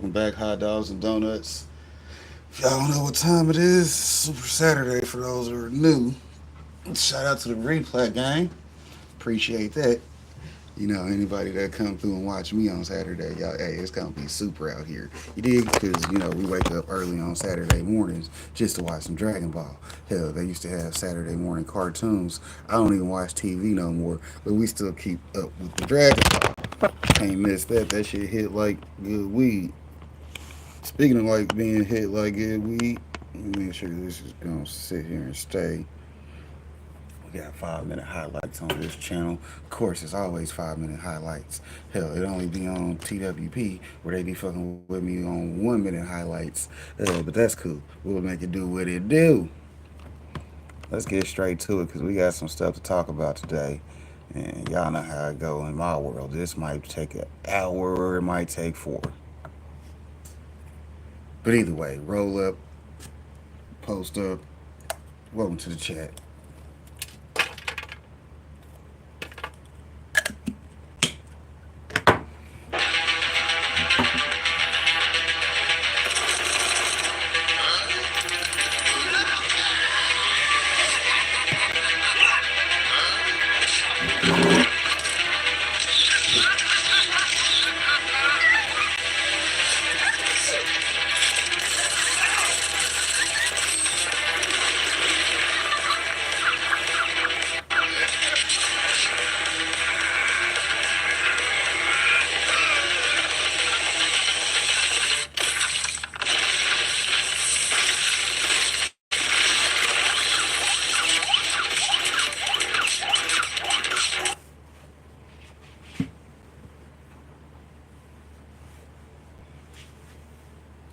welcome back, hot dogs and donuts. If y'all don't know what time it is, Super Saturday for those who are new. Shout out to the replay gang. Appreciate that. You know, anybody that come through and watch me on Saturday, y'all, hey, it's gonna be super out here. You dig? Because, you know, we wake up early on Saturday mornings just to watch some Dragon Ball. Hell, they used to have Saturday morning cartoons. I don't even watch TV no more, but we still keep up with the Dragon Ball. Can't miss that. That shit hit like good weed. Speaking of like being hit like good weed, let me make sure this is gonna sit here and stay. We got 5 minute highlights on this channel. Of course, it's always 5 minute highlights. Hell, it only be on TWP where they be fucking with me on 1 minute highlights. But that's cool. We'll make it do what it do. Let's get straight to it because we got some stuff to talk about today. And y'all know how it go in my world. This might take an hour or it might take four. But either way, roll up, post up. Welcome to the chat.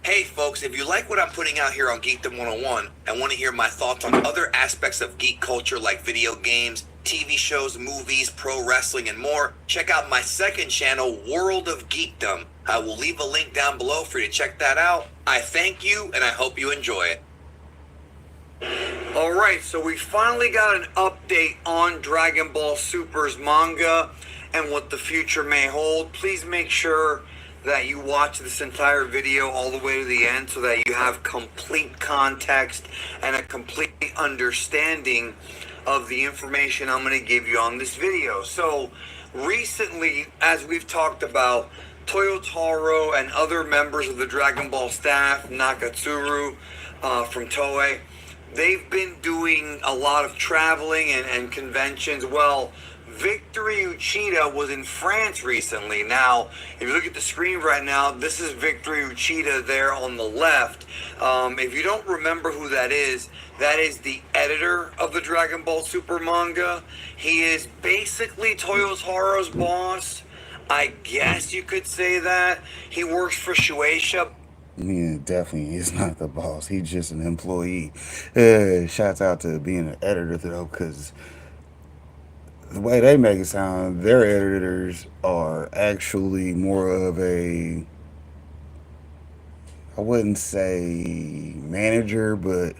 Hey folks, if you like what I'm putting out here on Geekdom 101 and want to hear my thoughts on other aspects of geek culture like video games, TV shows, movies, pro wrestling, and more, check out my second channel, World of Geekdom. I will leave a link down below for you to check that out. I thank you and I hope you enjoy it. Alright, so we finally got an update on Dragon Ball Super's manga and what the future may hold. Please make sure that you watch this entire video all the way to the end so that you have complete context and a complete understanding of the information I'm going to give you on this video. So recently, as we've talked about, Toyotaro and other members of the Dragon Ball staff, Nakatsuru from Toei, they've been doing a lot of traveling and conventions. Well, Victory Uchida was in France recently. Now, if you look at the screen right now, this is Victory Uchida there on the left. If you don't remember who that is the editor of the Dragon Ball Super manga. He is basically Toyotaro's boss. I guess you could say that. He works for Shueisha. Yeah, definitely is not the boss. He's just an employee. Shouts out to being an editor though, because the way they make it sound, their editors are actually more of a, I wouldn't say manager, but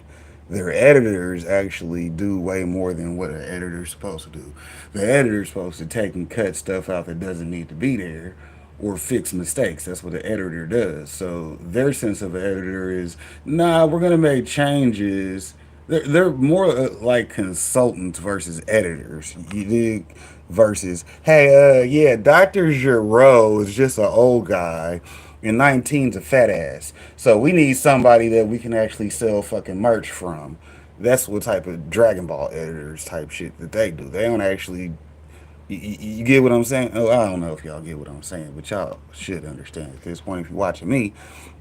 their editors actually do way more than what an editor's supposed to do. The editor's supposed to take and cut stuff out that doesn't need to be there or fix mistakes. That's what the editor does. So their sense of an editor is, nah, we're going to make changes. They're more like consultants versus editors. You dig? Versus, hey, yeah, Dr. Giro is just an old guy and 19's a fat ass. So we need somebody that we can actually sell fucking merch from. That's what type of Dragon Ball editors type shit that they do. They don't actually. You get what I'm saying? Oh, I don't know if y'all get what I'm saying, but y'all should understand at this point if you're watching me,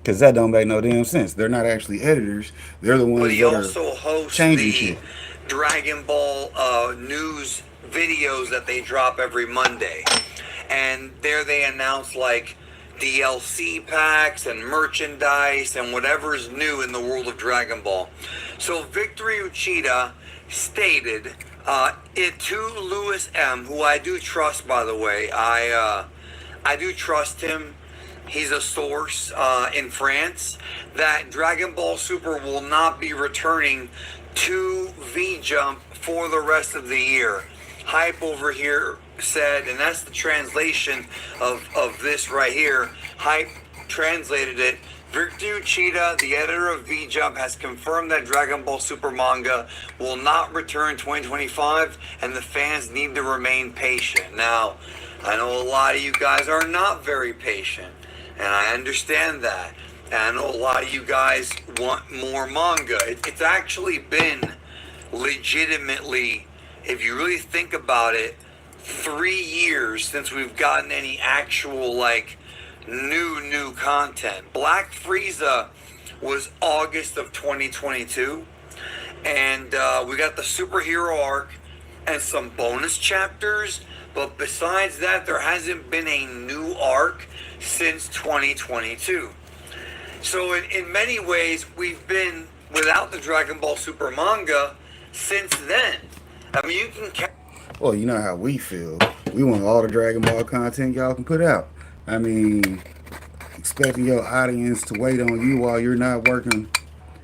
because that don't make no damn sense. They're not actually editors. They're the ones that are changing shit. Dragon Ball news videos that they drop every Monday, and there they announce like DLC packs and merchandise and whatever's new in the world of Dragon Ball. So Victory Uchida stated it to Louis M, who I do trust, by the way. I do trust him. He's a source in France, that Dragon Ball Super will not be returning to V-Jump for the rest of the year. Hype over here said, and that's the translation of this right here. Hype translated it. Victor Uchida, the editor of V-Jump, has confirmed that Dragon Ball Super manga will not return 2025, and the fans need to remain patient. Now, I know a lot of you guys are not very patient, and I understand that. And I know a lot of you guys want more manga. It's actually been legitimately, if you really think about it, 3 years since we've gotten any actual, like, new content. Black Frieza was August of 2022, and we got the superhero arc and some bonus chapters, but besides that, there hasn't been a new arc since 2022. So in many ways, we've been without the Dragon Ball Super manga since then. I mean, you can... Well, you know how we feel. We want all the Dragon Ball content y'all can put out. I mean, expecting your audience to wait on you while you're not working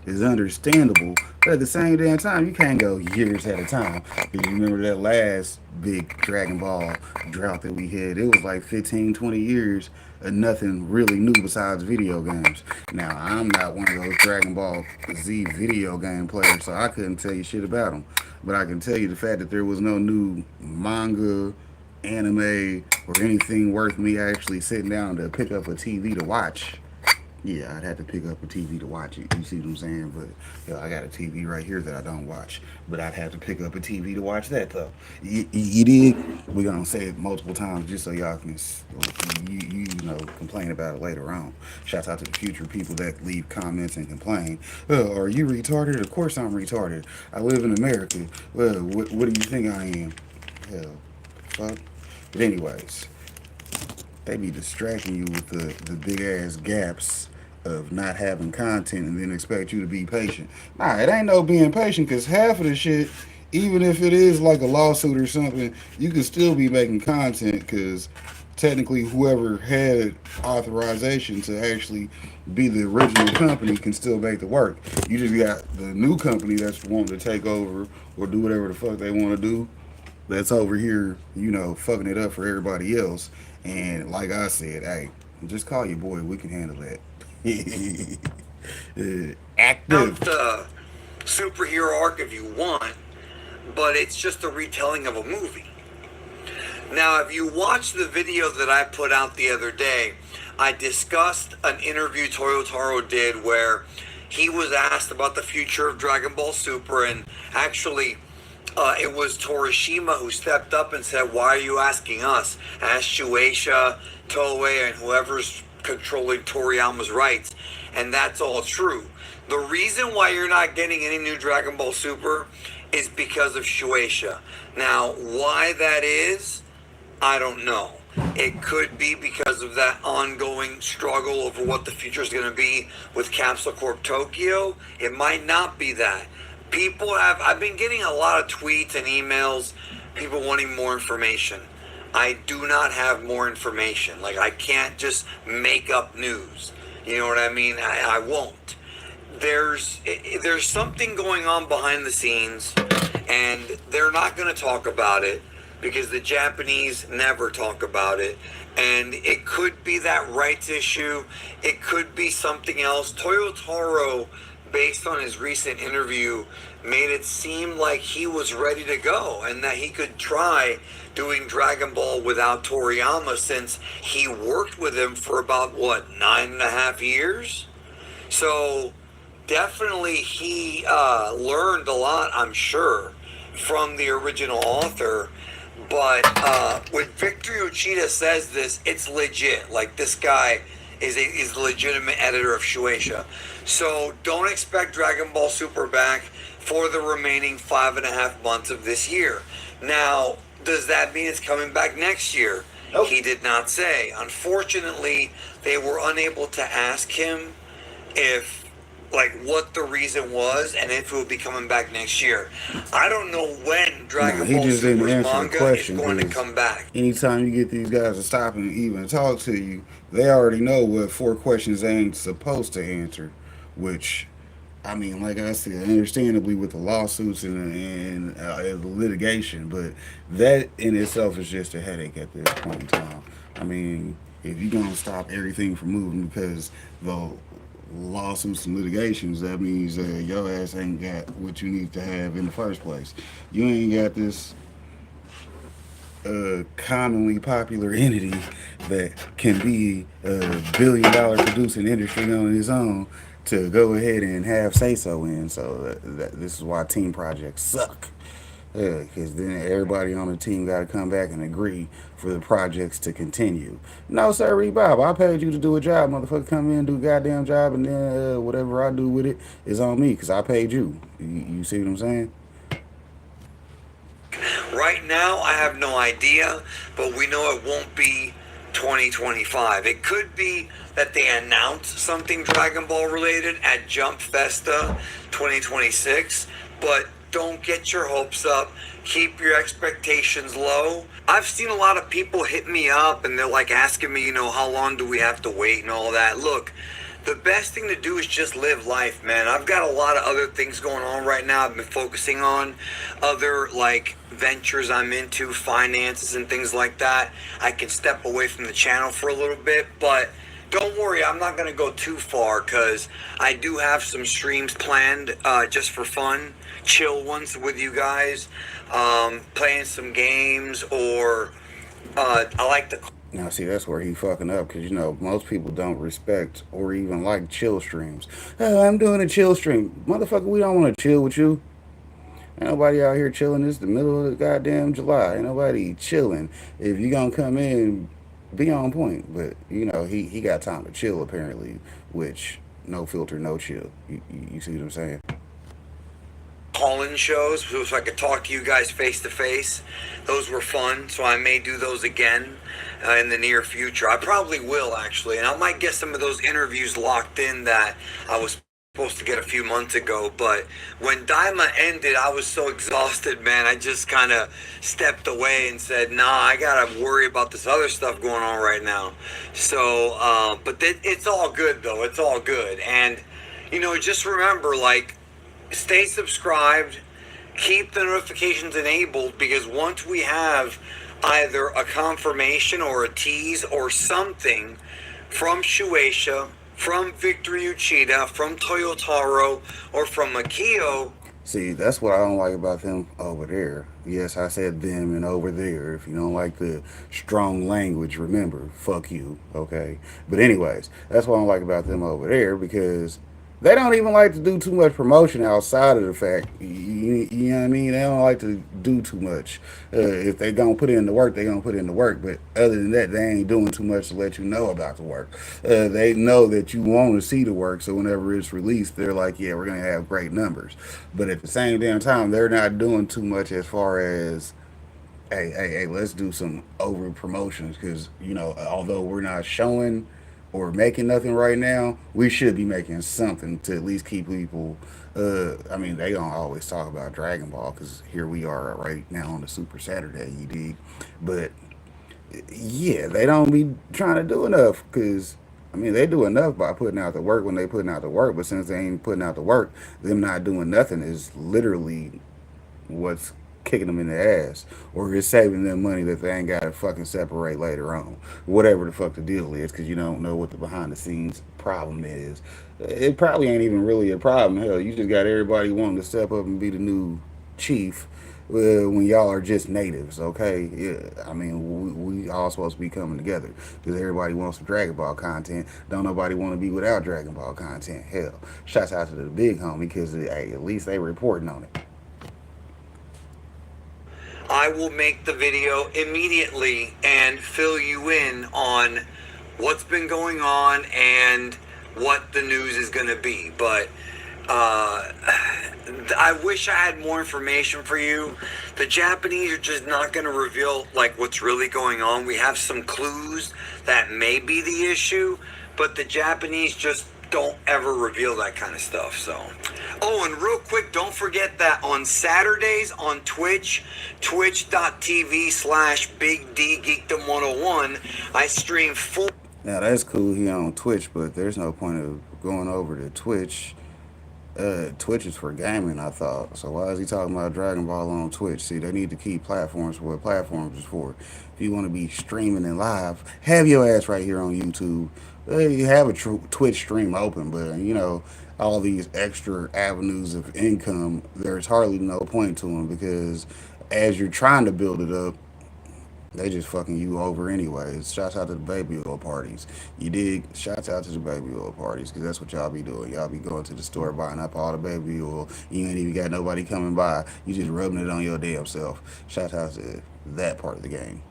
is understandable. But at the same damn time, you can't go years at a time. Because you remember that last big Dragon Ball drought that we had? It was like 15, 20 years of nothing really new besides video games. Now, I'm not one of those Dragon Ball Z video game players, so I couldn't tell you shit about them. But I can tell you the fact that there was no new manga, anime, or anything worth me actually sitting down to pick up a TV to watch. Yeah, I'd have to pick up a TV to watch it. You see what I'm saying? But I got a TV right here that I don't watch. But I'd have to pick up a TV to watch that though. You dig? We're gonna say it multiple times just so y'all can you know complain about it later on. Shouts out to the future people that leave comments and complain. Well, are you retarded? Of course I'm retarded. I live in America. Well, what do you think I am? Hell, fuck. But anyways, they be distracting you with the big ass gaps of not having content and then expect you to be patient. Nah, it ain't no being patient because half of the shit, even if it is like a lawsuit or something, you can still be making content because technically whoever had authorization to actually be the original company can still make the work. You just got the new company that's wanting to take over or do whatever the fuck they want to do that's over here, fucking it up for everybody else. And like I said, hey, just call your boy. We can handle that. Active. The superhero arc if you want, but it's just a retelling of a movie. Now, if you watch the video that I put out the other day, I discussed an interview Toyotaro did where he was asked about the future of Dragon Ball Super, and actually it was Torishima who stepped up and said, why are you asking us? Ask Shueisha, Toei, and whoever's controlling Toriyama's rights. And that's all true. The reason why you're not getting any new Dragon Ball Super is because of Shueisha. Now, why that is, I don't know. It could be because of that ongoing struggle over what the future is going to be with Capsule Corp Tokyo. It might not be that. I've been getting a lot of tweets and emails, people wanting more information. I do not have more information. Like, I can't just make up news. You know what I mean? I won't. There's something going on behind the scenes, and they're not going to talk about it because the Japanese never talk about it. And it could be that rights issue. It could be something else. Toyotaro, based on his recent interview, made it seem like he was ready to go and that he could try doing Dragon Ball without Toriyama, since he worked with him for about 9.5 years. So definitely he learned a lot, I'm sure, from the original author. But when Victor Uchida says this, it's legit. Like, this guy is the legitimate editor of Shueisha. So don't expect Dragon Ball Super back for the remaining 5.5 months of this year. Now, does that mean it's coming back next year? Nope. He did not say. Unfortunately, they were unable to ask him what the reason was and if it would be coming back next year. I don't know when Dragon Ball Super's manga is going to come back. Anytime you get these guys to stop and even talk to you, they already know what 4 questions they ain't supposed to answer, which, I mean, like I said, understandably with the lawsuits and the litigation, but that in itself is just a headache at this point in time. I mean, if you're gonna stop everything from moving because the lawsuits and litigations, that means your ass ain't got what you need to have in the first place. You ain't got this commonly popular entity that can be a $1 billion producing industry on its own to go ahead and have say so in. So this is why team projects suck. Because then everybody on the team got to come back and agree for the projects to continue. No, sir, Bob, I paid you to do a job, motherfucker. Come in, do a goddamn job, and then whatever I do with it is on me because I paid you. You see what I'm saying? Right now, I have no idea, but we know it won't be 2025. It could be that they announce something Dragon Ball related at Jump Festa 2026, but don't get your hopes up. Keep your expectations low. I've seen a lot of people hit me up and they're like asking me, how long do we have to wait and all that. Look, the best thing to do is just live life, man. I've got a lot of other things going on right now. I've been focusing on other ventures I'm into, finances and things like that. I can step away from the channel for a little bit, but don't worry, I'm not going to go too far because I do have some streams planned just for fun, chill ones with you guys, playing some games, or I like to. Now, see, that's where he fucking up because, most people don't respect or even like chill streams. Oh, I'm doing a chill stream. Motherfucker, we don't want to chill with you. Ain't nobody out here chilling. It's the middle of the goddamn July. Ain't nobody chilling. If you gonna come in, be on point. But, he got time to chill, apparently, which, no filter, no chill. You see what I'm saying? Call-in shows so I could talk to you guys face to face. Those were fun, so I may do those again in the near future. I probably will, actually, and I might get some of those interviews locked in that I was supposed to get a few months ago. But when Daima ended, I was so exhausted, man. I just kind of stepped away and said, nah, I gotta worry about this other stuff going on right now. So but it's all good, though. It's all good. And just remember, stay subscribed, keep the notifications enabled, because once we have either a confirmation or a tease or something from Shueisha, from Victor Uchida, from Toyotaro, or from Makio. See, that's what I don't like about them over there. Yes, I said them and over there. If you don't like the strong language, remember, fuck you, okay? But anyways, that's what I don't like about them over there because they don't even like to do too much promotion outside of the fact, you know what I mean? They don't like to do too much. If they gonna put in the work, they gonna put in the work. But other than that, they ain't doing too much to let you know about the work. They know that you want to see the work, so whenever it's released, they're like, yeah, we're gonna have great numbers. But at the same damn time, they're not doing too much as far as hey, let's do some over promotions because although we're not showing or making nothing right now, we should be making something to at least keep people. They don't always talk about Dragon Ball because here we are right now on the Super Saturday, you dig? But yeah, they don't be trying to do enough because. They do enough by putting out the work when they putting out the work, but since they ain't putting out the work, them not doing nothing is literally what's kicking them in the ass, or it's saving them money that they ain't got to fucking separate later on. Whatever the fuck the deal is, because you don't know what the behind the scenes problem is. It probably ain't even really a problem. Hell, you just got everybody wanting to step up and be the new chief. When y'all are just natives, okay? Yeah, we all supposed to be coming together because everybody wants some Dragon Ball content. Don't nobody want to be without Dragon Ball content. Hell, shouts out to the big homie because hey, at least they reporting on it. I will make the video immediately and fill you in on what's been going on and what the news is going to be. But I wish I had more information for you. The Japanese are just not going to reveal what's really going on. We have some clues that may be the issue, but the Japanese just don't ever reveal that kind of stuff. So, and real quick, don't forget that on Saturdays on Twitch, twitch.tv/Big D Geekdom 101, I stream full. Now that's cool. He on Twitch, but there's no point of going over to Twitch Twitch is for gaming, I thought. So why is he talking about Dragon Ball on Twitch? See, they need to keep platforms for what platforms is for. If you want to be streaming and live, have your ass right here on YouTube. You have a Twitch stream open, but all these extra avenues of income, there's hardly no point to them because as you're trying to build it up, they just fucking you over anyways. Shouts out to the baby oil parties. You dig? Shouts out to the baby oil parties because that's what y'all be doing. Y'all be going to the store buying up all the baby oil. You ain't even got nobody coming by. You just rubbing it on your damn self. Shout out to that part of the game.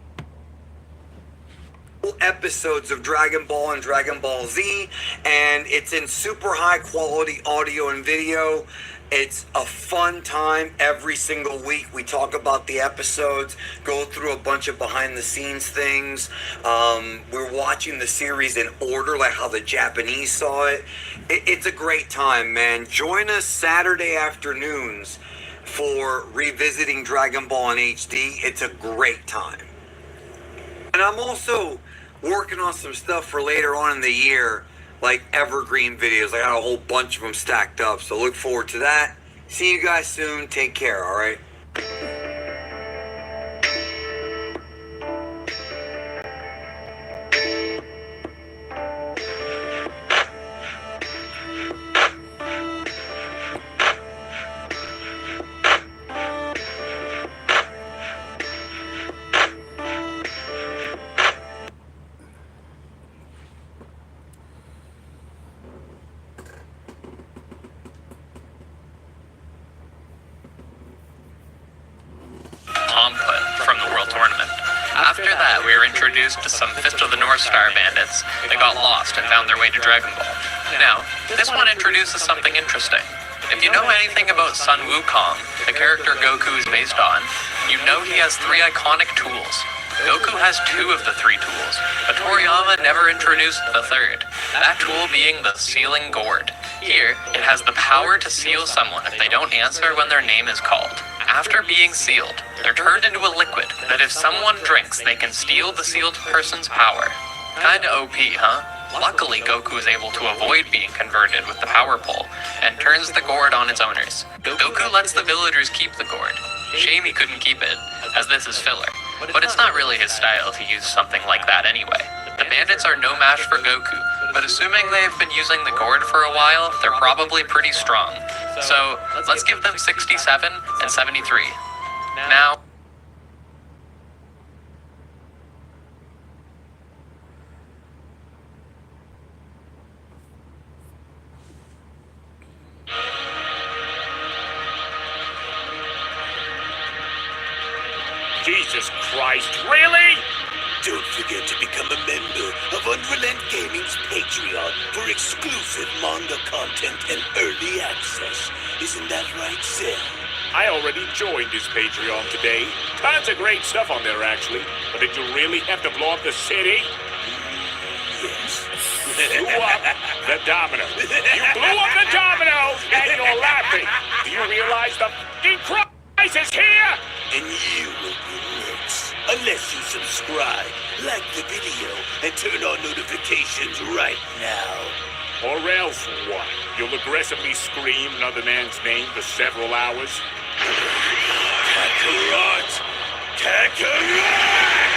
Episodes of Dragon Ball and Dragon Ball Z, and it's in super high quality audio and video. It's a fun time every single week. We talk about the episodes, go through a bunch of behind the scenes things. We're watching the series in order, like how the Japanese saw it. It's a great time, man. Join us Saturday afternoons for revisiting Dragon Ball in HD. It's a great time. And I'm also working on some stuff for later on in the year, like evergreen videos. I got a whole bunch of them stacked up, so look forward to that. See you guys soon. Take care, all right? After that, we were introduced to some Fist of the North Star bandits that got lost and found their way to Dragon Ball. Now, this one introduces something interesting. If you know anything about Sun Wukong, the character Goku is based on, you know he has 3 iconic tools. Goku has 2 of the 3 tools, but Toriyama never introduced the 3rd, that tool being the sealing gourd. Here, it has the power to seal someone if they don't answer when their name is called. After being sealed, they're turned into a liquid that if someone drinks, they can steal the sealed person's power. Kinda OP, huh? Luckily, Goku is able to avoid being converted with the power pole, and turns the gourd on its owners. Goku lets the villagers keep the gourd. Shame he couldn't keep it, as this is filler. But it's not really his style to use something like that anyway. The bandits are no match for Goku, but assuming they've been using the gourd for a while, they're probably pretty strong. So, let's give them 67 and 73. Now... Jesus Christ, really? Don't forget to become a member of Unrelent Gaming's Patreon for exclusive manga content and early access. Isn't that right, Seth? I already joined his Patreon today. Tons of great stuff on there, actually. But did you really have to blow up the city? Yes. Blew up the domino. You blew up the domino, and you're laughing. Do you realize the f***ing crisis here? And you will be next. Unless you subscribe, like the video, and turn on notifications right now. Or else what? You'll aggressively scream another man's name for several hours? Kakarot! Kakarot!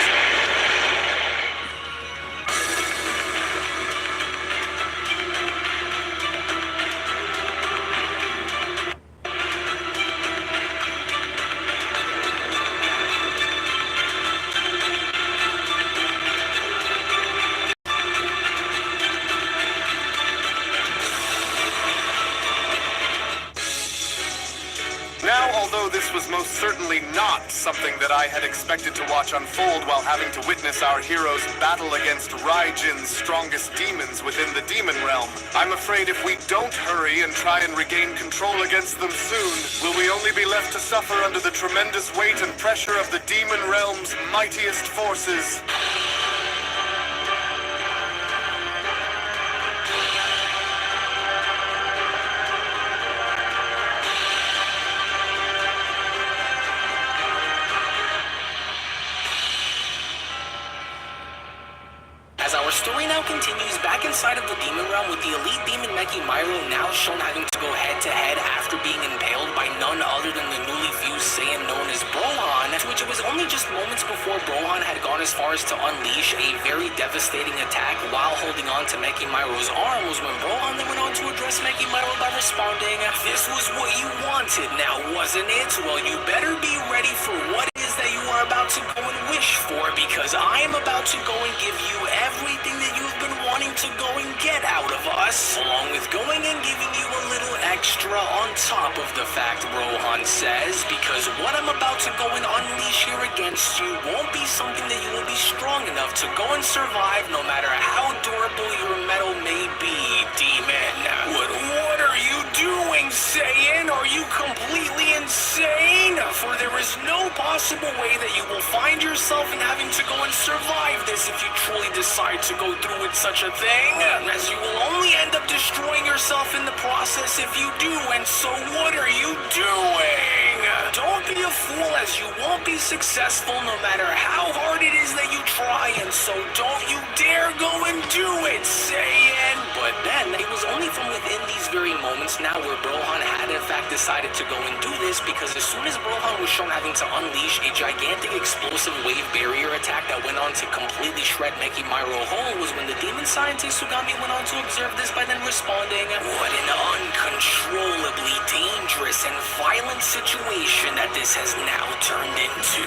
This was most certainly not something that I had expected to watch unfold while having to witness our heroes battle against Raijin's strongest demons within the demon realm. I'm afraid if we don't hurry and try and regain control against them soon, will we only be left to suffer under the tremendous weight and pressure of the demon realm's mightiest forces. As our story now continues back inside of the demon realm with the elite demon Mekimiro now shown having to go head-to-head after being impaled by none other than the newly fused Saiyan known as Brohan, to which it was only just moments before Brohan had gone as far as to unleash a very devastating attack while holding on to Mekimiro's arm was when Brohan then went on to address Mekimiro by responding, "This was what you wanted now, wasn't it? Well, you better be ready for what it is that you are about to go and wish for, because I am about to go and give you everything that you've been wanting to go and get out of us, along with going and giving you a little extra on top of the fact," Rohan says, "because what I'm about to go and unleash here against you won't be something that you will be strong enough to go and survive, no matter how durable your metal may be, demon." What are you doing, Saiyan? Are you completely insane? For there is no possible way that you will find yourself in having to go and survive this if you truly decide to go through with such a thing, as you will only end up destroying yourself in the process if you do, and so what are you doing? Don't be a fool, as you won't be successful no matter how hard it is that you try, and so don't you dare go and do it, Saiyan! But then, it was only from within these very moments now where Brohan had in fact decided to go and do this, because as soon as Brohan was shown having to unleash a gigantic explosive wave barrier attack that went on to completely shred Mekimiro whole was when the demon scientist Sugami went on to observe this by then responding, "What an uncontrollably dangerous and violent situation that this has now turned into.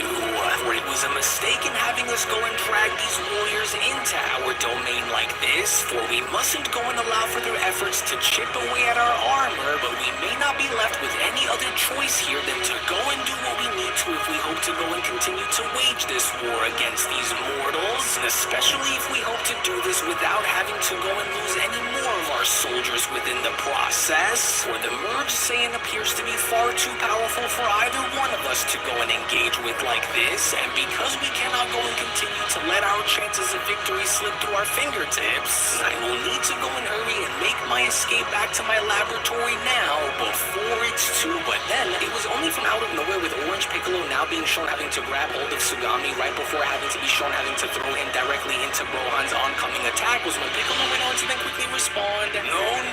For it was a mistake in having us go and drag these warriors into our domain like this, for we mustn't go and allow for their efforts to chip away at our armor, but we may not be left with any other choice here than to go and do what we need to if we hope to go and continue to wage this war against these mortals, and especially if we hope to do this without having to go and lose any more of our soldiers within the process, for the merged Saiyan appears to be far too powerful for either one of us to go and engage with like this, and because we cannot go and continue to let our chances of victory slip through our fingertips, I will need to go and hurry and make my escape back to my laboratory now before it's too." But then, it was only from out of nowhere with Orange Piccolo now being shown having to grab hold of Sugami right before having to be shown having to throw him directly into Brohan's oncoming attack was when Piccolo went on to then quickly respond,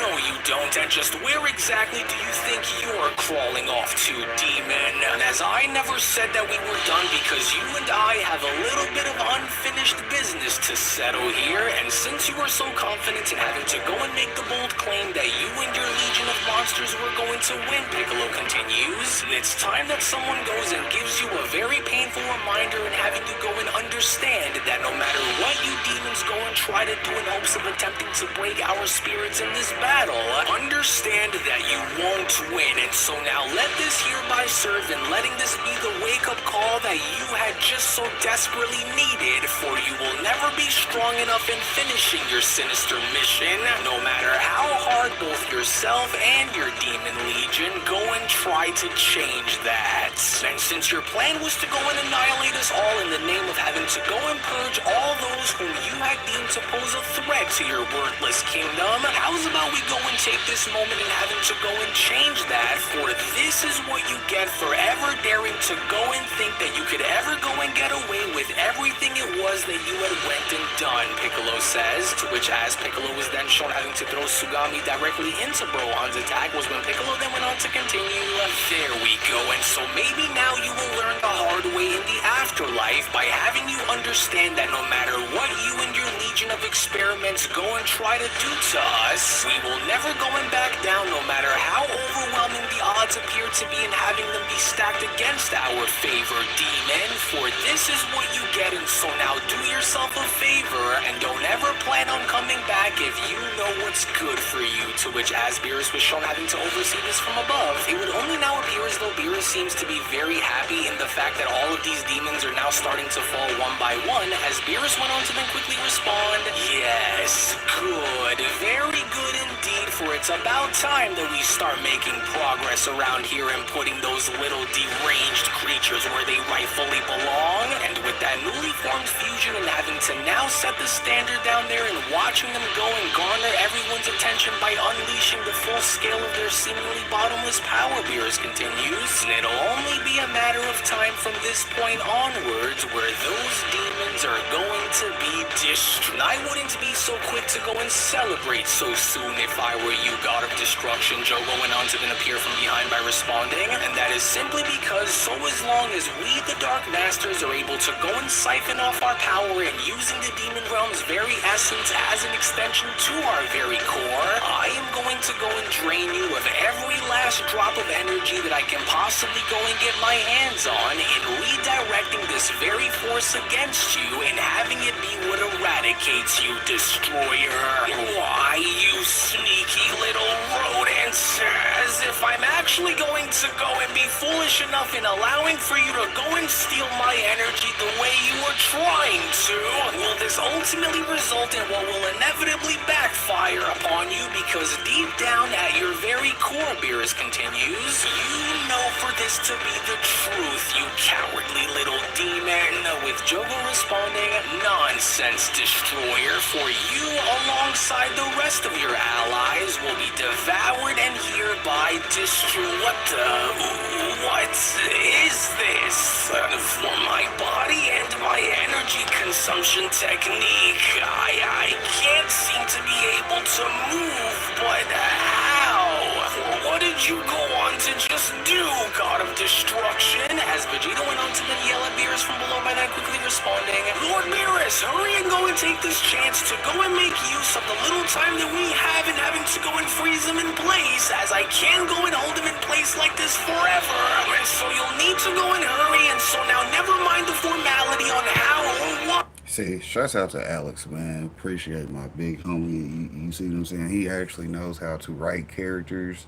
No, you don't, and just where exactly do you think you're crawling off to, demon? And as I never said that we were done, because you and I have a little bit of unfinished business to settle here, and since you are so confident in having to go and make the bold claim that you and your legion of monsters were going to win, Piccolo continues, it's time that someone goes and gives you a very painful reminder in having you go and understand that no matter what you demons go and try to do in hopes of attempting to break our spirits in this battle, understand that you won't win, and so now let this hereby serve in letting this be the wake-up call that you had just so desperately needed, for you will never be strong enough in finishing your sinister mission, no matter how hard both yourself and your demon legion go and try to change that. And since your plan was to go and annihilate us all in the name of having to go and purge all those whom you had deemed to pose a threat to your worthless kingdom, how's about we go and take this moment and having to go and change that, for this is what you get for ever daring to go and think that you could ever go and get away with everything it was that you had went and done, Piccolo says, to which as Piccolo was then shown having to throw Sugami directly into Brohan's attack was when Piccolo then went on to continue, there we go, and so maybe now you will learn the hard way in the afterlife by having you understand that no matter what you and your legion of experiments go and try to do to us, we will never go and back down no matter how overwhelming the odds appear to be in having them be stacked against our favor, demon, for this is what you get, and so now do yourself a favor and don't ever plan on coming back if you know what's good for you, to which as Beerus was shown having to oversee this from above, it would only now appear as though Beerus seems to be very happy in the fact that all of these demons are now starting to fall one by one, as Beerus went on to then quickly respond, yes, good, very good indeed, for it's about time that we start making progress around here and putting those little deranged creatures where they rightfully belong, and with that newly formed fusion and having to now set the standard down there and watching them go and garner everyone's attention by unleashing the full overall scale of their seemingly bottomless power, Beerus continues. It'll only be a matter of time from this point onwards where those demons are going to be destroyed. I wouldn't be so quick to go and celebrate so soon if I were you, God of Destruction, Jogo went on to then appear from behind by responding, and that is simply because so as long as we, the Dark Masters, are able to go and siphon off our power and using the Demon Realm's very essence as an extension to our very core, I am going to go and drain you of every last drop of energy that I can possibly go and get my hands on in redirecting this very force against you and having it be what eradicates you, Destroyer. Why, you sneaky little rodents, as if I'm actually going to go and be foolish enough in allowing for you to go and steal my energy the way you were trying to. Will this ultimately result in what will inevitably backfire upon you because deep down at your very core, Beerus continues, you know for this to be the truth, you cowardly little demon. With Jogo responding, nonsense, Destroyer, for you alongside the rest of your allies will be devoured and hereby destroyed. What is this? For my body and my energy consumption technique, I can't seem to be able to move, but how? For what did you go on to just do, God of Destruction? As Vegeta went on to then yell at Beerus from below by that quickly responding, Lord Beerus, hurry and go and take this chance to go and make use of the little time that we have in having to go and freeze him in place, as I can't go and hold him in place like this forever. And so you'll need to go and hurry, and so now never mind the formality on how or what. See, shouts out to Alex, man. Appreciate my big homie. You see what I'm saying? He actually knows how to write characters.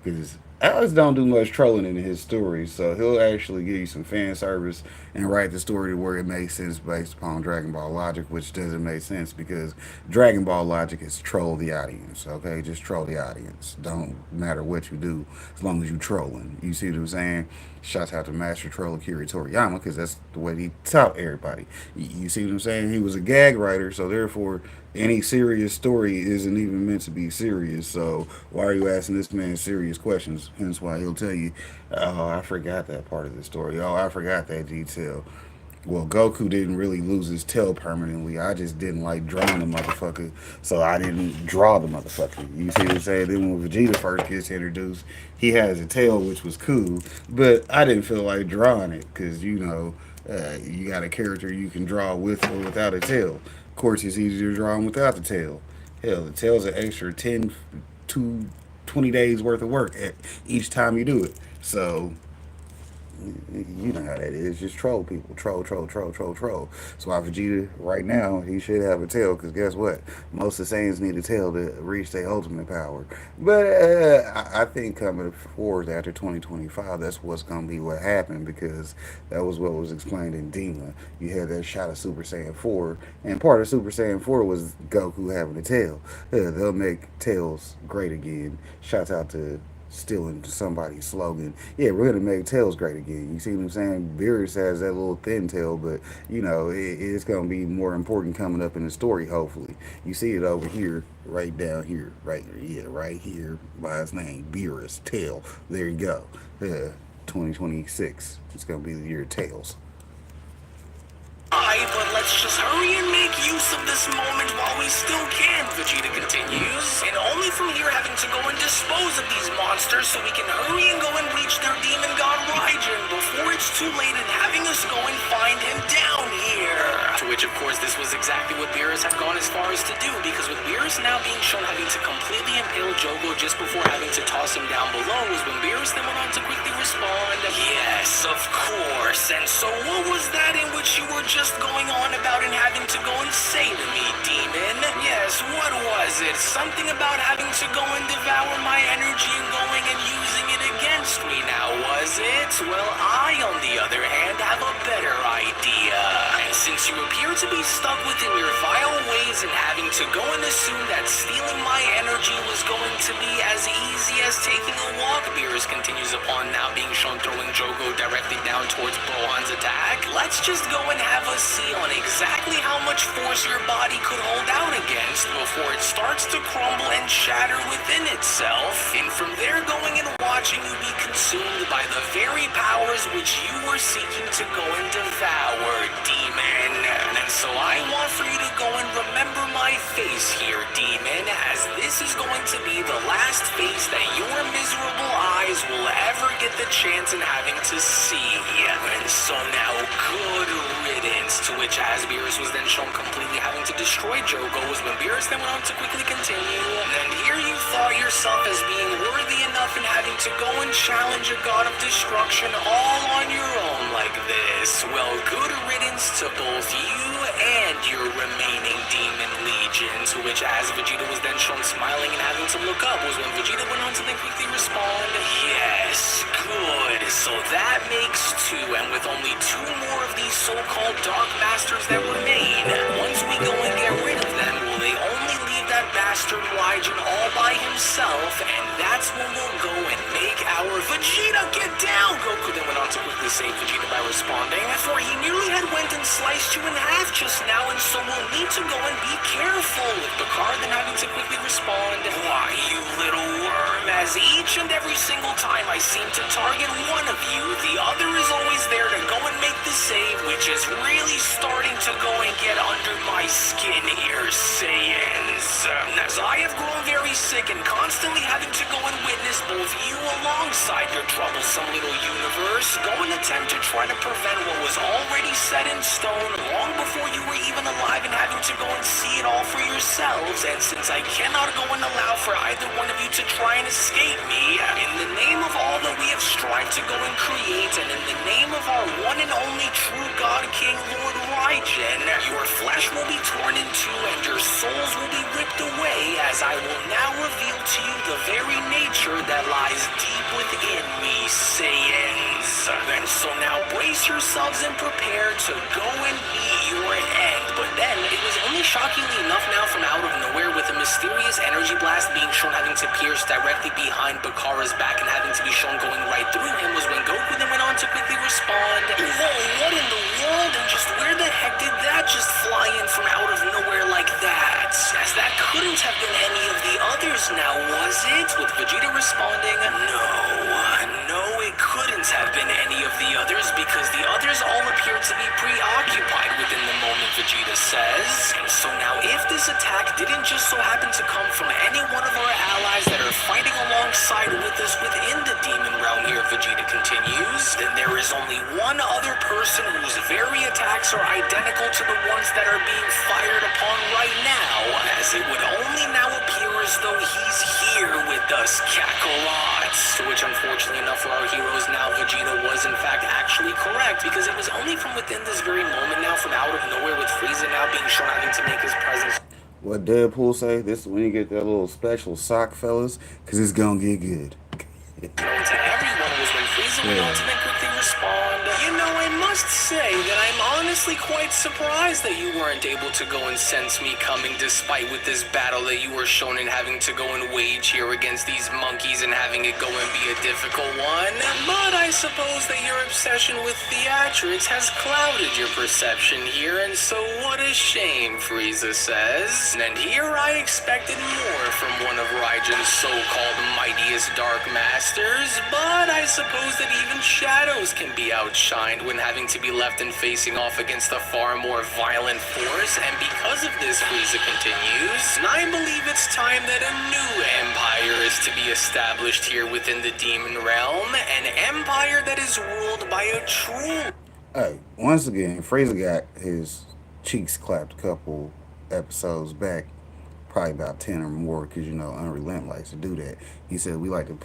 Because Alex don't do much trolling in his stories, so he'll actually give you some fan service and write the story to where it makes sense based upon Dragon Ball logic, which doesn't make sense because Dragon Ball logic is troll the audience, okay? Just troll the audience. Don't matter what you do as long as you trolling. You see what I'm saying? Shouts out to Master Troll Akira Toriyama because that's the way he taught everybody. You see what I'm saying? He was a gag writer, so therefore any serious story isn't even meant to be serious. So why are you asking this man serious questions? Hence why he'll tell you, oh, I forgot that part of the story. Oh, I forgot that detail. Well, Goku didn't really lose his tail permanently. I just didn't like drawing the motherfucker, so I didn't draw the motherfucker. You see what I'm saying? Then when Vegeta first gets introduced, he has a tail, which was cool, but I didn't feel like drawing it because, you know, you got a character you can draw with or without a tail. Of course, it's easier to draw him without the tail. Hell, the tail's an extra 10 to 20 days worth of work each time you do it. So you know how that is. Just troll people. Troll. So why Vegeta, right now, he should have a tail, because guess what? Most of the Saiyans need a tail to reach their ultimate power. But I think coming forward after 2025, that's what's going to be what happened, because that was what was explained in Dima. You had that shot of Super Saiyan 4, and part of Super Saiyan 4 was Goku having a tail. They'll make tails great again. Shouts out to stealing somebody's slogan. Yeah, we're gonna make tails great again. You see what I'm saying? Beerus has that little thin tail, but you know it's gonna be more important coming up in the story. Hopefully, you see it over here, right down here, right here by his name, Beerus tail. There you go. 2026. It's gonna be the year of tails. But let's just hurry and make use of this moment while we still can, Vegeta continues. And only from here having to go and dispose of these monsters so we can hurry and go and reach their demon god Raijin before it's too late and having us go and find him down here. To which, of course, this was exactly what Beerus had gone as far as to do, because with Beerus now being shown having to completely impale Jogo just before having to toss him down below was when Beerus then went on to quickly respond, yes, of course. And so what was that in which you were just going on about and having to go and say to me, demon? Yes, what was it? Something about having to go and devour my energy and going and using it against me now, was it? Well, I, on the other hand, have a better idea. And since you appear to be stuck within your vile ways and having to go and assume that stealing my energy was going to be as easy as taking a walk, Beerus continues upon, now being shown throwing Jogo directly down towards Brohan's attack. Let's just go and have a see on exactly how much force your body could hold out against before it starts to crumble and shatter within itself, and from there going and watching you be consumed by the very powers which you were seeking to go and devour, demon. And so I want for you to go and remember my face here, demon, as this is going to be the last face that your miserable eyes will ever get the chance in having to see. And so now, good riddance, to which as Beerus was then shown completely having to destroy Jogo was when Beerus then went on to quickly continue. And here you thought yourself as being worthy enough in having to go and challenge a god of destruction all on your own like this. Well, good riddance to both you and your remaining demon legion, to which as Vegeta was then shown smiling and having to look up was when Vegeta went on to then quickly respond, yes, good, so that makes two, and with only two more of these so-called Dark Masters that remain, once we go and get rid of them, will they only leave that bastard Raijin all by himself, and that's when we'll go and make our Vegeta get down! Goku then went on to quickly save Vegeta by responding, for he nearly had went and sliced you in half just now, and so we'll need to go and be careful, with Picard then having to quickly respond, why, you little worm, as each and every single time I seem to target one of you, the other is always there to go and make the save, which is really starting to go and get under my skin here, Saiyans. As I have grown very sick and constantly having to go and witness both you alongside your troublesome little universe, go and attempt to try to prevent what was already set in stone long before you were even alive and having to go and see it all for yourselves, and since I cannot go and allow for either one of you to try and escape me, in the name of all that we have strived to go and create, and in the name of our one and only true God King Lord Raijin, your flesh will be torn in two and your souls will be ripped away, as I will now reveal to you the very nature that lies deep within me, Saiyans. And so now brace yourselves and prepare to go and meet your end. But then, it was only shockingly enough now from out of nowhere with a mysterious energy blast being shown having to pierce directly behind Bakara's back and having to be shown going right through him was when Goku then went on to quickly respond, whoa, what in the world, and just where the heck did that just fly in from out of nowhere like that? As that couldn't have been any of the others now, was it? With Vegeta responding, no, it couldn't have been any of the others because the others all appeared to be preoccupied within the moment, Vegeta says. And so now if this attack didn't just so happen to come from any one of our allies that are fighting alongside with us within the demon realm here, Vegeta continues, then there is only one other person whose very attacks are identical to the ones that are being fired upon right now, as it would only now appear as though he's here with us, Kakarot. To which, unfortunately enough for our heroes now, Vegeta was in fact actually correct, because it was only from within this very moment now, from out of nowhere, with Frieza now being shown having to make his presence. What Deadpool say? This is when you get that little special sock, fellas, because it's gonna get good. Known to everyone was when Frieza went on to then quickly respond, you know, I must say that I'm honestly quite surprised that you weren't able to go and sense me coming, despite with this battle that you were shown in having to go and wage here against these monkeys and having it go and be a difficult one. But I suppose that your obsession with theatrics has clouded your perception here, and so what a shame, Frieza says. And here I expected more from one of Raijin's so-called mightiest Dark Masters, but I suppose that even shadows can be outshined when having to be left and facing off against a far more violent force, and because of this, Frieza continues, I believe it's time that a new empire is to be established here within the demon realm, an empire that is ruled by a true... Hey, once again, Frieza got his cheeks clapped a couple episodes back. probably about 10 or more, because you know Unrelent likes to do that. He said we like to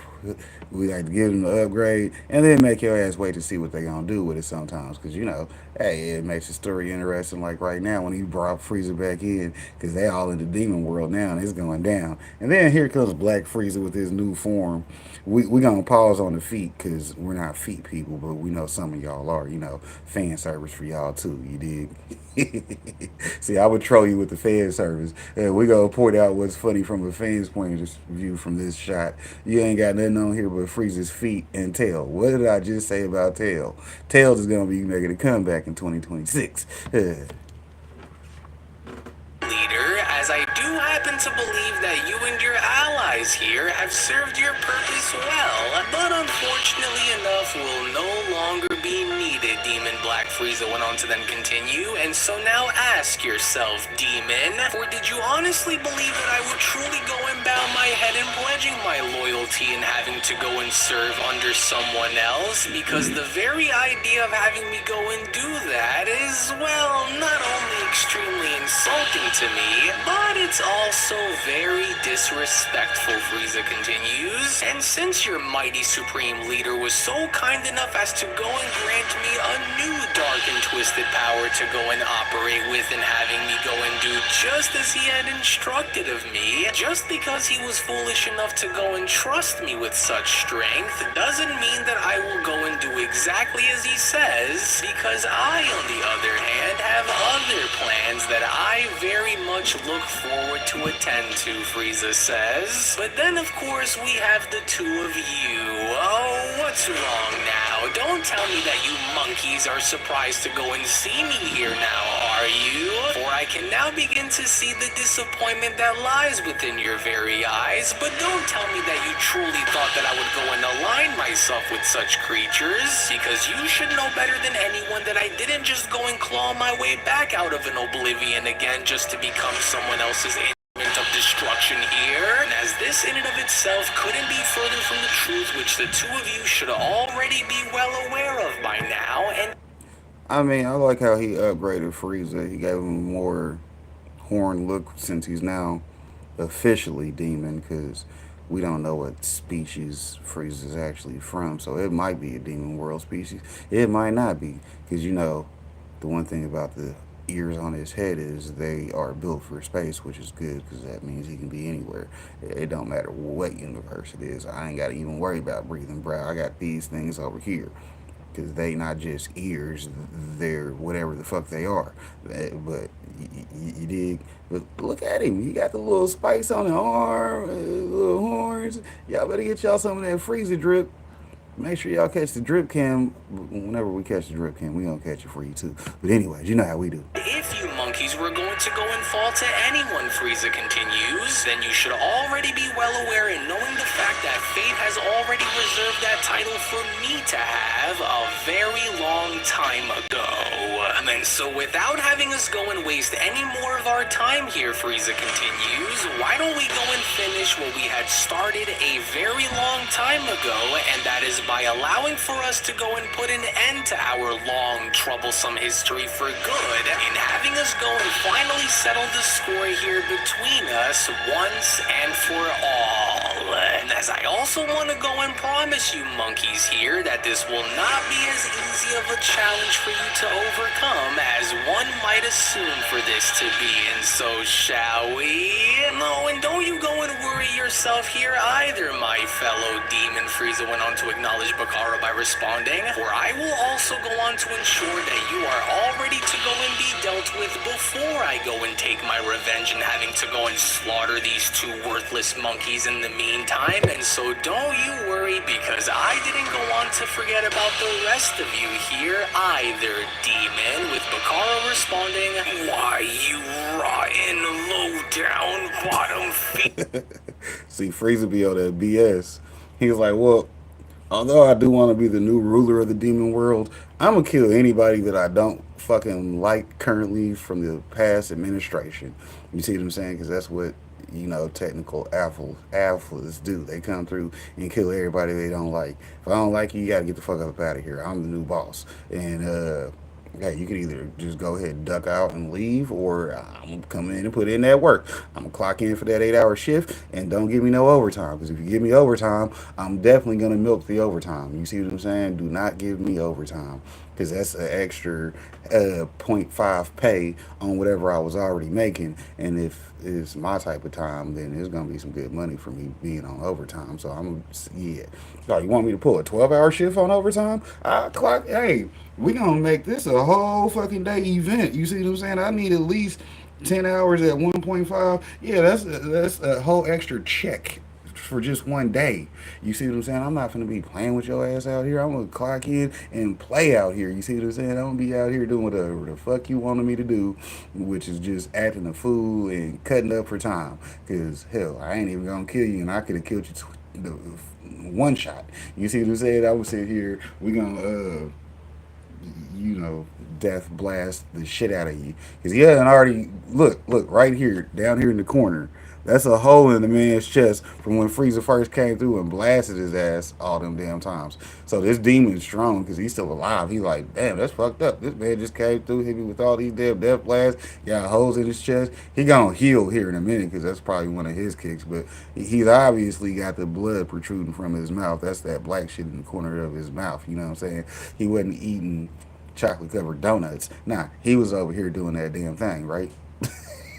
give them the upgrade and then make your ass wait to see what they gonna do with it sometimes, because you know, hey, it makes the story interesting. Like right now when he brought Frieza back in, because they all in the demon world now and it's going down. And then here comes Black Frieza with his new form. We gonna pause on the feet because we're not feet people, but we know some of y'all are. You know, fan service for y'all too. You dig? See, I would troll you with the fan service. We gonna point out what's funny from a fan's point of view from this shot. You ain't got nothing on here but Frieza's feet and tail. What did I just say about tail? Tails is gonna be making a comeback in 2026. Leader, as I do happen to believe that you and your allies here have served your purpose well, but unfortunately enough will no longer be needed, Demon. Black Frieza went on to then continue, and so now ask yourself, Demon, for did you honestly believe that I would truly go and bow my head in pledging my loyalty and having to go and serve under someone else? Because the very idea of having me go and do that is, well, not only extremely insulting to me, but it's also very disrespectful, Frieza continues. And since your mighty supreme leader was so kind enough as to go and grant me a new dark and twisted power to go and operate with and having me go and do just as he had instructed of me, just because he was foolish enough to go and trust me with such strength doesn't mean that I will go and do exactly as he says, because I, on the other hand, have other plans that I very much look forward to attend to, Frieza says. But then, of course, we have the two of you. Oh, what's wrong now? Don't tell me that you monkeys are surprised to go and see me here now, are you? For I can now begin to see the disappointment that lies within your very eyes, but don't tell me that you truly thought that I would go and align myself with such creatures, because you should know better than anyone that I didn't just go and claw my way back out of an oblivion again just to become someone else's instrument of destruction here. And as this in and of itself couldn't be further from the truth, which the two of you should already be well aware of by now, and I mean, I like how he upgraded Frieza. He gave him more horn look since he's now officially demon, because we don't know what species Frieza's actually from. So it might be a demon world species. It might not be, because you know, the one thing about the ears on his head is they are built for space, which is good because that means he can be anywhere. It don't matter what universe it is. I ain't got to even worry about breathing brow. I got these things over here, because they not just ears, they're whatever the fuck they are. But you dig? But look at him. He got the little spikes on the arm, little horns. Y'all better get y'all some of that Frieza drip. Make sure y'all catch the drip cam. Whenever we catch the drip cam, we gonna catch it for you too. But anyways, you know how we do. if you monkeys were going to go and fall to anyone, Frieza continues, then you should already be well aware in knowing the fact that fate has already reserved that title for me to have a very long time ago. And so without having us go and waste any more of our time here, Frieza continues, why don't we go and finish what we had started a very long time ago, and that is by allowing for us to go and put an end to our long, troublesome history for good, in having us go and finally settle the score here between us once and for all. And as I also want to go and promise you monkeys here that this will not be as easy of a challenge for you to overcome as one might assume for this to be, and so shall we? No, and don't you go and worry yourself here either, my fellow demon. Frieza went on to acknowledge Bakara by responding, for I will also go on to ensure that you are all ready to go and be dealt with before I go and take my revenge and having to go and slaughter these two worthless monkeys in the meantime. And so don't you worry, because I didn't go on to forget about the rest of you here either, demon, with Bakara responding, why, you rotten, low-down, bottom feed. See, Frieza be on that BS. He was like, well, although I do want to be the new ruler of the demon world, I'm going to kill anybody that I don't fucking like currently from the past administration. You see what I'm saying? Because that's what, you know, technical alphas do. They come through and kill everybody they don't like. If I don't like you, you got to get the fuck up out of here. I'm the new boss. And hey, you can either just go ahead and duck out and leave, or I'm gonna come in and put in that work. I'm gonna clock in for that 8 hour shift, and don't give me no overtime. Because if you give me overtime, I'm definitely gonna milk the overtime. You see what I'm saying? Do not give me overtime, because that's an extra point 0.5 pay on whatever I was already making. And if it's my type of time, then there's gonna be some good money for me being on overtime. So I'm, yeah. So you want me to pull a 12-hour shift on overtime? I clock. Hey, we gonna make this a whole fucking day event. You see what I'm saying? I need at least 10 hours at 1.5. Yeah, that's a whole extra check for just one day. You see what I'm saying? I'm not gonna be playing with your ass out here. I'm gonna clock in and play out here. You see what I'm saying? I'm gonna be out here doing whatever the fuck you wanted me to do, which is just acting a fool and cutting up for time. Cause hell, I ain't even gonna kill you, and I could have killed you one shot. You see what I'm saying? I would sit here. We gonna death blast the shit out of you. Because he hadn't already, look, right here, down here in the corner. That's a hole in the man's chest from when Frieza first came through and blasted his ass all them damn times. So this demon's strong because he's still alive. He's like, damn, that's fucked up. This man just came through, hit me with all these damn death blasts, got holes in his chest. He gonna heal here in a minute because that's probably one of his kicks. But he's obviously got the blood protruding from his mouth. That's that black shit in the corner of his mouth. You know what I'm saying? He wasn't eating chocolate covered donuts. Nah, he was over here doing that damn thing, right?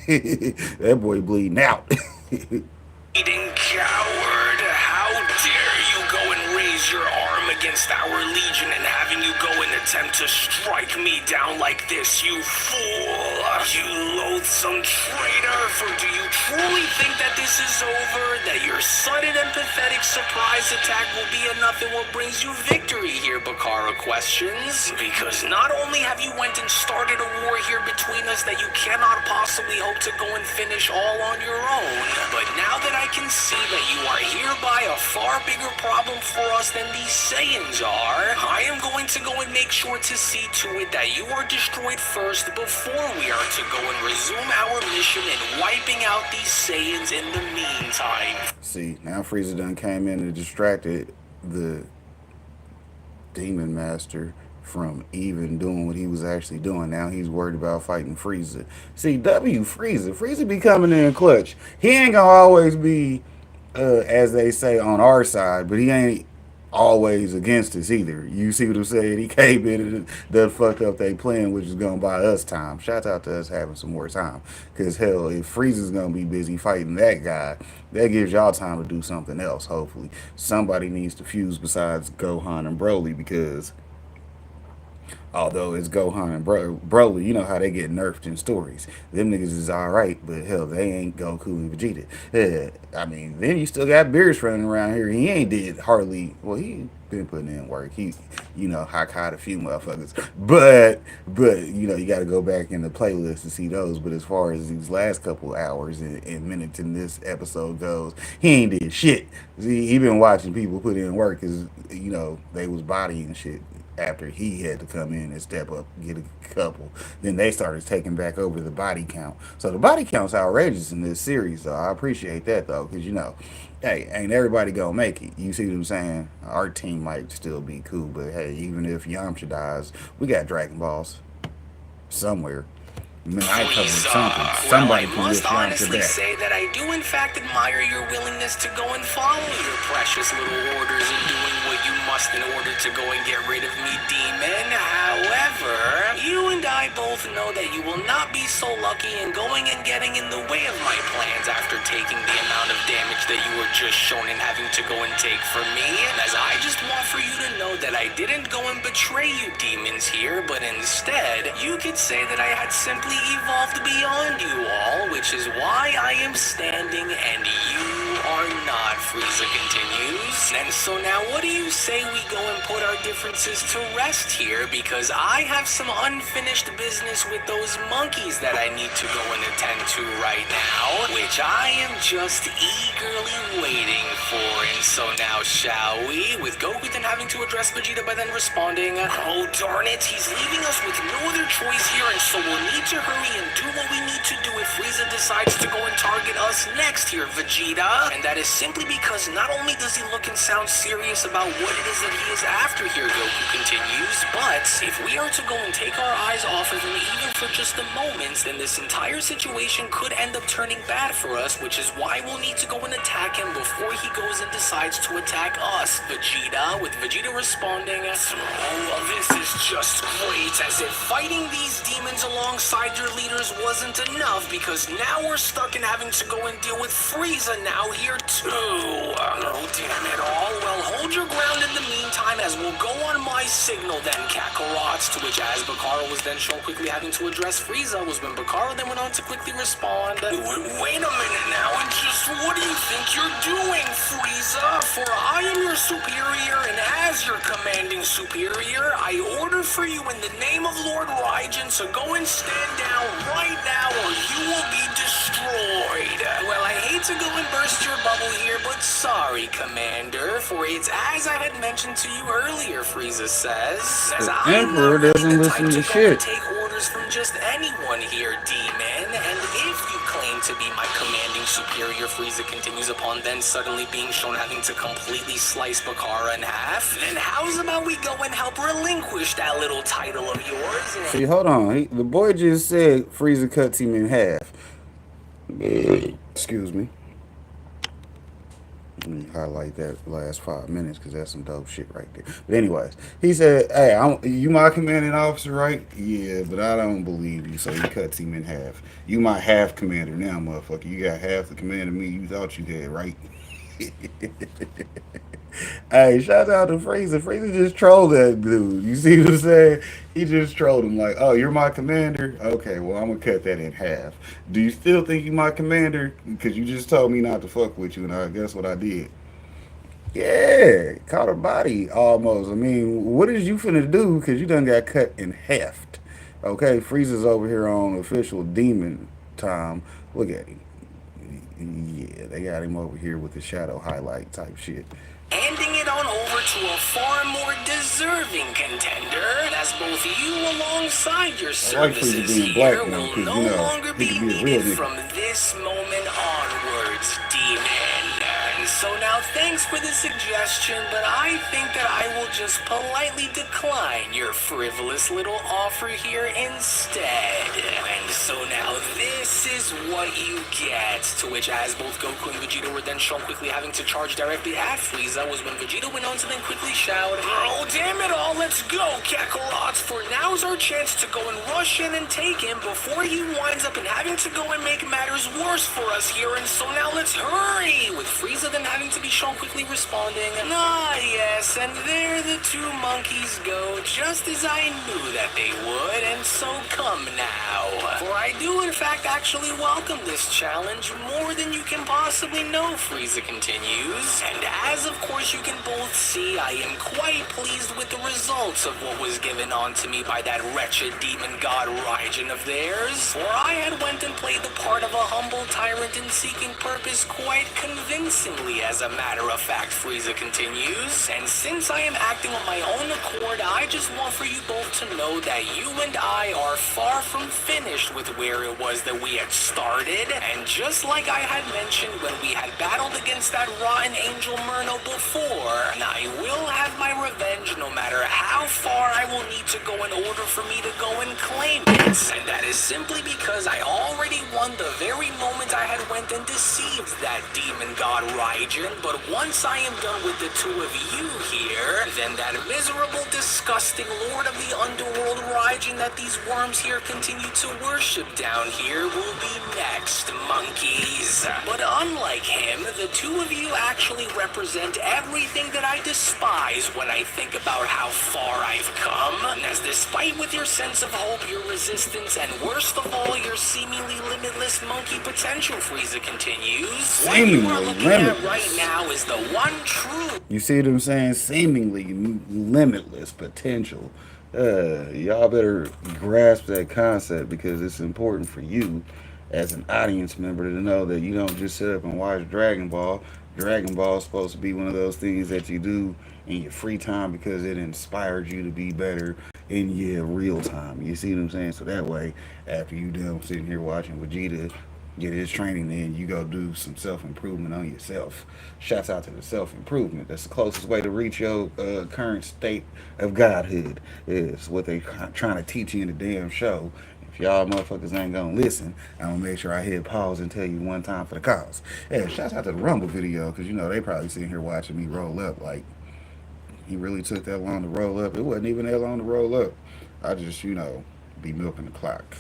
That boy bleeding out. Eating coward, how dare you go and raise your arm against our legion and having you go and attempt to strike me down like this, you fool! You loathsome traitor! For do you truly think that this is over? That your sudden and pathetic surprise attack will be enough and what brings you victory here, Bakara questions? Because not only have you went and started a war here between us that you cannot possibly hope to go and finish all on your own, but now that I can see that you are hereby a far bigger problem for us than these Saiyans are, I am going to go and make sure to see to it that you are destroyed first before we are to go and resume our mission in wiping out these Saiyans in the meantime. See, now Frieza done came in and distracted the Demon Master from even doing what he was actually doing. Now he's worried about fighting Frieza. See, Frieza be coming in clutch. He ain't gonna always be, as they say, on our side, but he ain't always against us either. You see what I'm saying? He came in and done fucked up they plan, which is gonna buy us time. Shout out to us having some more time. Cause hell, if Frieza's gonna be busy fighting that guy, that gives y'all time to do something else, hopefully. Somebody needs to fuse besides Gohan and Broly, because although it's Gohan and Broly, you know how they get nerfed in stories. Them niggas is alright, but hell, they ain't Goku and Vegeta. I mean, then you still got Beerus running around here. He ain't did hardly, well, he been putting in work. He, hot a few motherfuckers. But, you got to go back in the playlist to see those. But as far as these last couple hours and minutes in this episode goes, he ain't did shit. See, he been watching people put in work because, they was bodying shit after he had to come in and step up, get a couple. Then they started taking back over the body count. So the body count's outrageous in this series, though. I appreciate that, though, because, hey, ain't everybody gonna make it. You see what I'm saying? Our team might still be cool, but hey, even if Yamcha dies, we got Dragon Balls somewhere. I mean, I covered something. Somebody can lift Yamcha back. I must honestly say that I do in fact admire your willingness to go and follow your precious little orders and doing what you must in order to go and get rid of me, demon. However, you and I both know that you will not be so lucky in going and getting in the way of my plans after taking the amount of damage that you were just shown in having to go and take from me. And as I just want for you to know that I didn't go and betray you demons here, but instead, you could say that I had simply evolved beyond you all, which is why I am standing and you are not, Frieza continues. And so now what do you say we go and put our differences to rest here, because I have some unfinished business with those monkeys that I need to go and attend to right now, which I am just eagerly waiting for. And so now shall we, with Goku then having to address Vegeta by then responding, oh darn it, he's leaving us with no other choice here, and so we'll need to hurry and do what we need to do if Frieza decides to go and target us next here, Vegeta. And that is simply because not only does he look and sound serious about what it is that he is after here, Goku continues, but if we are to go and take our eyes off of him even for just a moment, then this entire situation could end up turning bad for us, which is why we'll need to go and attack him before he goes and decides to attack us, Vegeta, with Vegeta responding, "Oh, this is just great, as if fighting these demons alongside your leaders wasn't enough, because now we're stuck in having to go and deal with Frieza now here too. Oh, damn it all. Well, hold your ground in the meantime, as we'll go on my signal then, Kakarot," to which as Bakara was then shown quickly having to address Frieza was when Bakara then went on to quickly respond, "Wait a minute now, and just what do you think you're doing, Frieza? For I am your superior, and as your commanding superior, I order for you in the name of Lord Raijin to go and stand down right now, or you will be destroyed." Well, I hate to go and burst your bubble here, but sorry, Commander, for it's as I had mentioned to you earlier, Frieza says, as I am Emperor not doesn't really the listen type to to go and shit. take orders from just anyone here, Demon, and if you claim to be my commanding superior, Frieza continues upon then suddenly being shown having to completely slice Bakara in half, then how's about we go and help relinquish that little title of yours? See, hold on. The boy just said Frieza cuts him in half. Excuse me. Let me highlight that last 5 minutes because that's some dope shit right there. But anyways, he said, "Hey, you my commanding officer, right? Yeah, but I don't believe you." So he cuts him in half. "You my half commander now, motherfucker. You got half the command of me you thought you had, right?" Hey, shout out to Frieza. Frieza just trolled that dude. You see what I'm saying? He just trolled him like, "Oh, you're my commander? Okay, well, I'm going to cut that in half. Do you still think you're my commander? Because you just told me not to fuck with you, and I guess what I did." Yeah, caught a body almost. I mean, what is you finna do? Because you done got cut in half. Okay, Frieza's over here on official demon time. Look at him. Yeah, they got him over here with the shadow highlight type shit. Handing it on over to a far more deserving contender, as both you alongside your services here will no longer be needed from this moment onwards, Demon. And so now thanks for the suggestion, but I think that I will just politely decline your frivolous little offer here instead. And so now this is what you get, to which as both Goku and Vegeta were then shown quickly having to charge directly at Frieza was when Vegeta went on to then quickly shout, "Oh, damn it all, let's go, Kakarot, for now's our chance to go and rush in and take him before he winds up and having to go and make matters worse for us here, and so now let's hurry," with Frieza then having to be shown quickly responding, "Ah, yes, and there the two monkeys go, just as I knew that they would, and so come now. For I do in fact actually welcome this challenge more than you can possibly know," Frieza continues, "and as of course you can both see, I am quite pleased with the results of what was given on to me by that wretched demon god Raijin of theirs, for I had went and played the part of a humble tyrant in seeking purpose quite convincingly, as a matter of fact," Frieza continues, "and since I am acting on my own accord, I just want for you both to know that you and I are far from finished with where it was that we had started, and just like I had mentioned when we had battled against that rotten Angel Murno before, I will have my revenge no matter how far I will need to go in order for me to go and claim it, and that is simply because I already won the very moment I had went and deceived that demon god Raijin, but once I am done with the two of you here, then that miserable, disgusting lord of the underworld Raijin that these worms here continue to worship down here will be next, monkeys. But unlike him, the two of you actually represent everything that I despise when I think about how far I've come, as despite with your sense of hope, your resistance, and worst of all, your seemingly limitless monkey potential, Frieza continues, what you are looking at right now is the one true... You see what I'm saying? Seemingly limitless potential. Y'all better grasp that concept because it's important for you as an audience member to know that you don't just sit up and watch Dragon Ball. Dragon Ball is supposed to be one of those things that you do in your free time because it inspired you to be better in your real time. You see what I'm saying? So that way, after you done sitting here watching Vegeta get his training in, you go do some self-improvement on yourself. Shouts out to the self-improvement. That's the closest way to reach your current state of godhood, is what they trying to teach you in the damn show. If y'all motherfuckers ain't gonna listen, I'm gonna make sure I hit pause and tell you one time for the cause. Yeah, shouts out to the Rumble video, because you know they probably sitting here watching me roll up like, he really took that long to roll up. It wasn't even that long to roll up. I just, be milking the clock.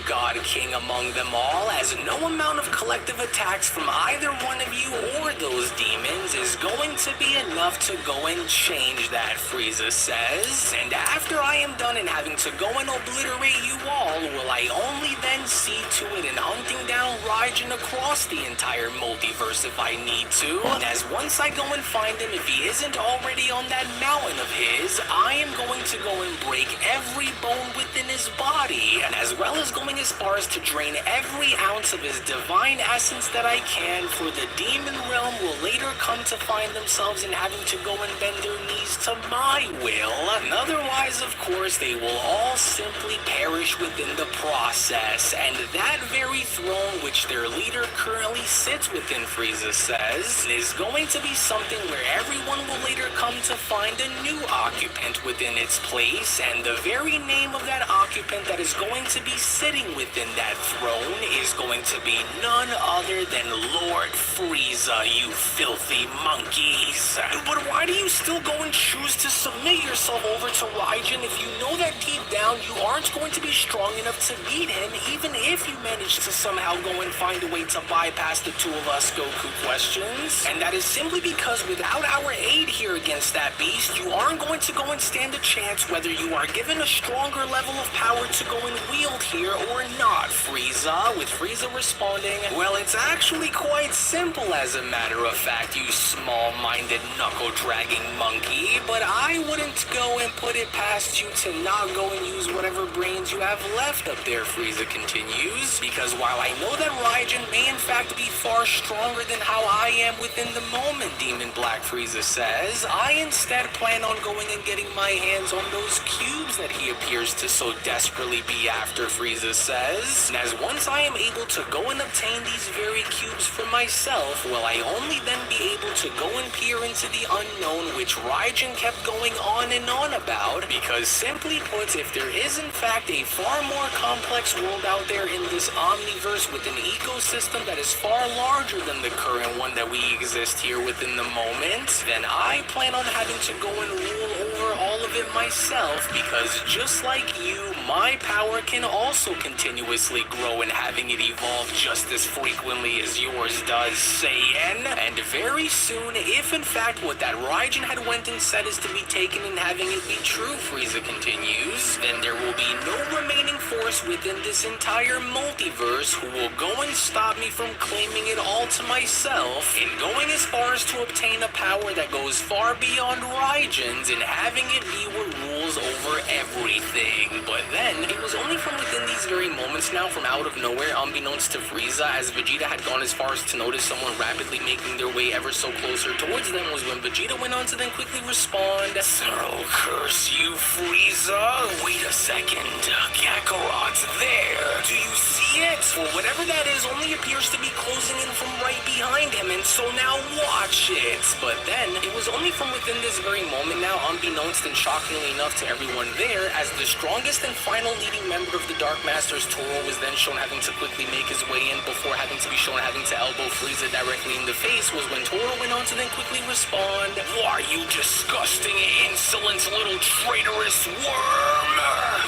God King among them all, as no amount of collective attacks from either one of you or those demons is going to be enough to go and change that, Frieza says. And after I am done and having to go and obliterate you all, will I only then see to it in hunting down Raijin across the entire multiverse if I need to. And as once I go and find him, if he isn't already on that mountain of his, I am going to go and break every bone within his body, and as well as going as far as to drain every ounce of his divine essence that I can, for the demon realm will later come to find themselves in having to go and bend their knees to my will, and otherwise, of course, they will all simply perish within the process, and that very throne which their leader currently sits within, Frieza says, is going to be something where everyone will later come to find a new occupant within its place, and the very name of that occupant that is going to be sitting within that throne is going to be none other than Lord Frieza, you filthy monkeys. But why do you still go and choose to submit yourself over to Raijin if you know that deep down you aren't going to be strong enough to beat him, even if you manage to somehow go and find a way to bypass the two of us Goku questions? And that is simply because without our aid here against that beast, you aren't going to go and stand a chance whether you are given a stronger level of power to go and wield here or not, Frieza, with Frieza responding, well, it's actually quite simple as a matter of fact, you small-minded knuckle-dragging monkey, but I wouldn't go and put it past you to not go and use whatever brains you have left up there, Frieza continues, because while I know that Raijin may in fact be far stronger than how I am within the moment, Demon Black Frieza says, I instead plan on going and getting my hands on those cubes that he appears to so desperately be after, Frieza says, and as once I am able to go and obtain these very cubes for myself, will I only then be able to go and peer into the unknown which Raijin kept going on and on about, because simply put, if there is in fact a far more complex world out there in this omniverse with an ecosystem that is far larger than the current one that we exist here within the moment, then I plan on having to go and rule over all of it myself, because just like you, my power can also continuously grow and having it evolve just as frequently as yours does, Saiyan. And very soon, if in fact what that Raijin had went and said is to be taken and having it be true, Frieza continues, then there will be no remaining force within this entire multiverse who will go and stop me from claiming it all to myself and going as far as to obtain a power that goes far beyond Raijin's and having it be what rules over everything. But then, it was only from within these very moments now, from out of nowhere, unbeknownst to Frieza, as Vegeta had gone as far as to notice someone rapidly making their way ever so closer towards them, was when Vegeta went on to then quickly respond, "So curse you, Frieza? Wait a second, Kakarot's there. Do you see it? For whatever that is only appears to be closing in from right behind him, and so now watch it." But then, it was only from within this very moment now, unbeknownst and shockingly enough to everyone there, as the strongest and final leading member of the Dark Masters, Toro, was then shown having to quickly make his way in before having to be shown having to elbow Frieza directly in the face, was when Toro went on to then quickly respond, "Why, you disgusting, insolent little traitorous worm!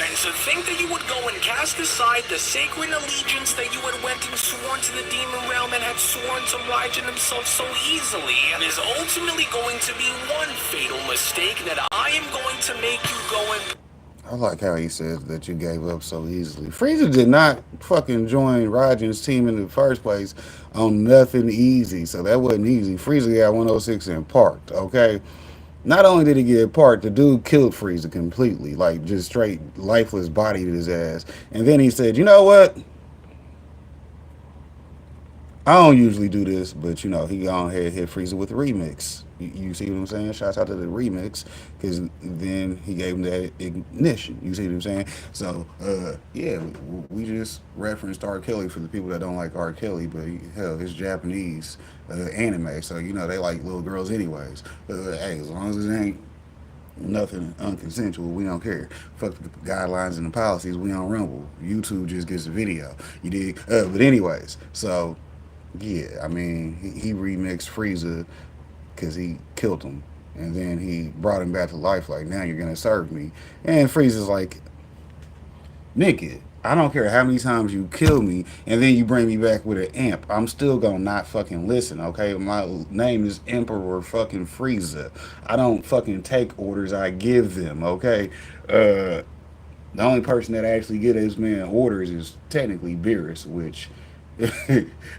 And to think that you would go and cast aside the sacred allegiance that you had went and sworn to the demon realm and had sworn to Raijin himself so easily, and is ultimately going to be one fatal mistake that I am going to make you go and..." I like how he says that you gave up so easily. Frieza did not fucking join Raijin's team in the first place on nothing easy, so that wasn't easy. Frieza got 106 and parked, okay? Not only did he get parked, the dude killed Frieza completely, like just straight lifeless bodied his ass. And then he said, "You know what? I don't usually do this, but you know, he gone ahead and hit Frieza with the remix. You see what I'm saying? Shouts out to the remix, because then he gave him that ignition. You see what I'm saying? So, yeah, we just referenced R. Kelly for the people that don't like R. Kelly, but hell, it's Japanese anime, so you know they like little girls anyways. Hey, as long as it ain't nothing unconsensual, we don't care. Fuck the guidelines and the policies, we on Rumble. YouTube just gets a video. You dig? But anyways, so yeah, I mean, he remixed Frieza because he killed him, and then he brought him back to life. Like, now you're gonna serve me. And Frieza's like, nigga, I don't care how many times you kill me, and then you bring me back with an imp. I'm still gonna not fucking listen, okay? My name is Emperor fucking Frieza. I don't fucking take orders, I give them, okay? The only person that actually get this man orders is technically Beerus, which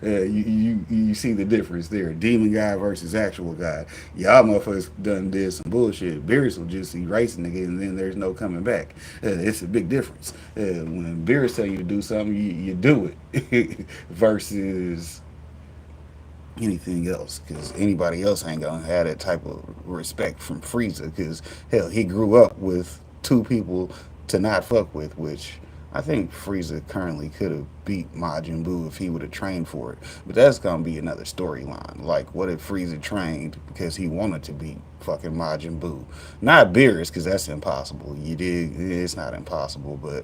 you see the difference there. Demon guy versus actual guy. Y'all motherfuckers did some bullshit. Beerus will just erase a nigga and then there's no coming back. It's a big difference. When Beerus tell you to do something, you do it versus anything else, because anybody else ain't gonna have that type of respect from Frieza, because hell, he grew up with two people to not fuck with, which I think Frieza currently could have beat Majin Buu if he would have trained for it. But that's gonna be another storyline. Like, what if Frieza trained because he wanted to beat fucking Majin Buu? Not Beerus, because that's impossible. You dig? It's not impossible, but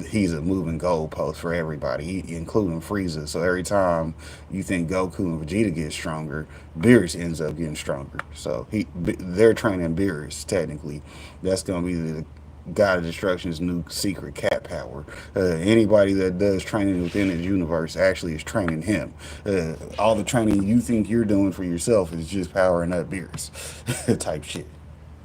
he's a moving goalpost for everybody, including Frieza. So every time you think Goku and Vegeta get stronger, Beerus ends up getting stronger. So they're training Beerus technically. That's gonna be the God of Destruction's new secret cat power. Anybody that does training within his universe actually is training him. All the training you think you're doing for yourself is just powering up Beerus type shit.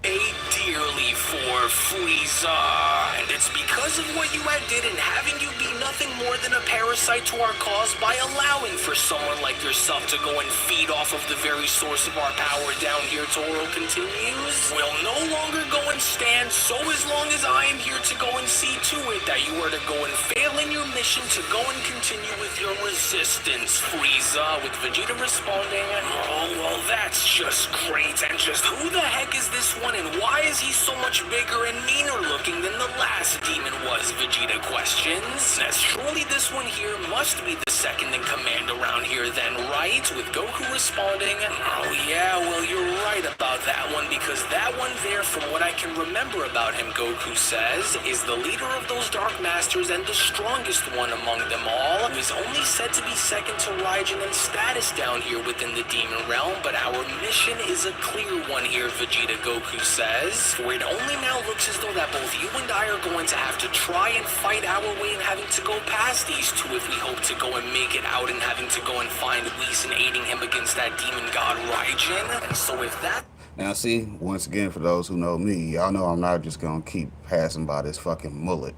Pay dearly for Frieza, and it's because of what you had did in having you be nothing more than a parasite to our cause by allowing for someone like yourself to go and feed off of the very source of our power down here, Toro continues. We'll no longer go and stand, so as long as I am here to go and see to it that you are to go and fail in your mission to go and continue with your resistance, Frieza, with Vegeta responding, oh, well, that's just great, and just who the heck is this one, and why is he so much bigger and meaner looking than the last demon was, Vegeta questions. As surely this one here must be the second in command around here then, right? With Goku responding, oh yeah, well, you're right about that one, because that one there, from what I can remember about him, Goku says, is the leader of those Dark Masters and the strongest one among them all, who is only said to be second to Raijin in status down here within the Demon Realm, but our mission is a clear one here, Vegeta, Goku says, for it only now looks as though that both you and I are going to have to try and fight our way and having to go past these two if we hope to go and make it out, and having to go and find Whis and aiding him against that demon god Raijin. And so if that... Now see, once again, for those who know me, y'all know I'm not just gonna keep passing by this fucking mullet,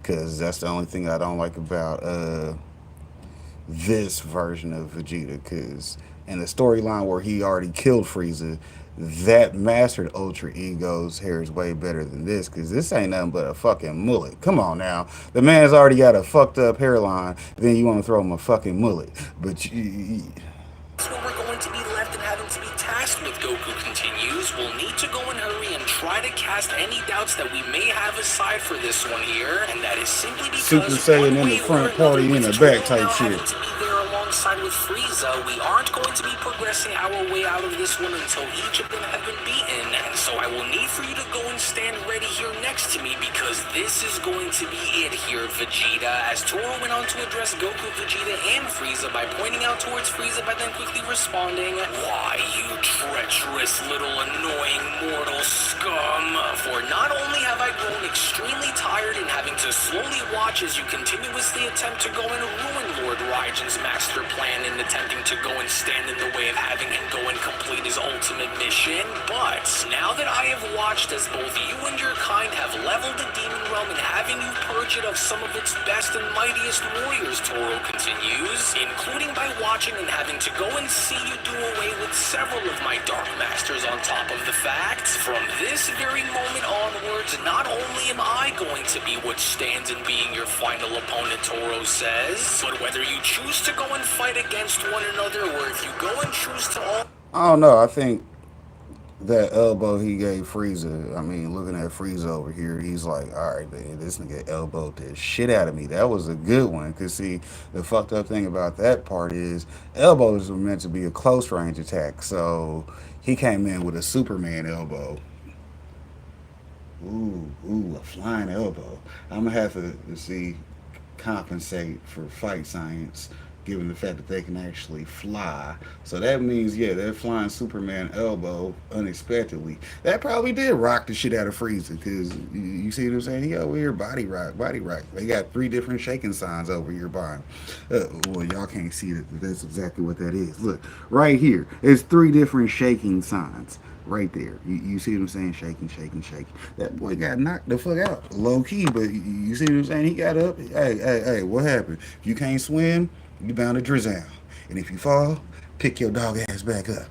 because that's the only thing I don't like about this version of Vegeta, because in the storyline where he already killed Frieza, that mastered Ultra Ego's hair is way better than this, because this ain't nothing but a fucking mullet. Come on now. The man's already got a fucked up hairline, then you want to throw him a fucking mullet. But that's what we're going to be left and having to be tasked with, Goku continues. We'll need to go and hurry and try to cast any doubts that we may have aside for this one here, and that is simply because Super Saiyan in the front, party in the back type shit. To be there alongside with Frieza, we aren't going to be progressing our way out of this one until each of them have been beaten, and so I will need for you to go and stand ready here next to me, because this is going to be it here, Vegeta, as Toro went on to address Goku, Vegeta, and Frieza by pointing out towards Frieza, but then quickly responding, why, you treacherous little annoying mortal scum, for not only have I grown extremely tired in having to slowly watch as you continuously attempt to go and ruin Lord Raijin's master plan in attempting to go and stand in the way of having him go and complete his ultimate mission, but now that I have watched as both you and your kind have leveled the Demon Realm and having you purge it of some of its best and mightiest warriors, Toro continues, including by watching and having to go and see you do away with several of my Dark Masters on top of the fact, from this very moment onwards, not only am I going to be what stands in being your final opponent, Toro says, but whether you choose to go and fight against one another, or if you go and choose to all... I don't know. I think that elbow he gave Frieza, I mean, looking at Frieza over here, he's like, all right, man, this nigga elbowed the shit out of me. That was a good one. Because, see, the fucked up thing about that part is elbows were meant to be a close range attack. So he came in with a Superman elbow. Ooh, a flying elbow. I'm going to have to see, compensate for fight science, given the fact that they can actually fly. So that means, yeah, they're flying Superman elbow unexpectedly. That probably did rock the shit out of Frieza, because you see what I'm saying? He over here body rock, body rock. They got 3 different shaking signs over here by him. Well, y'all can't see that, but that's exactly what that is. Look, right here. It's 3 different shaking signs. Right there. You see what I'm saying? Shaking, shaking, shaking. That boy got knocked the fuck out. Low key, but you see what I'm saying? He got up. Hey, what happened? If you can't swim, you bound to drizzle. And if you fall, pick your dog ass back up.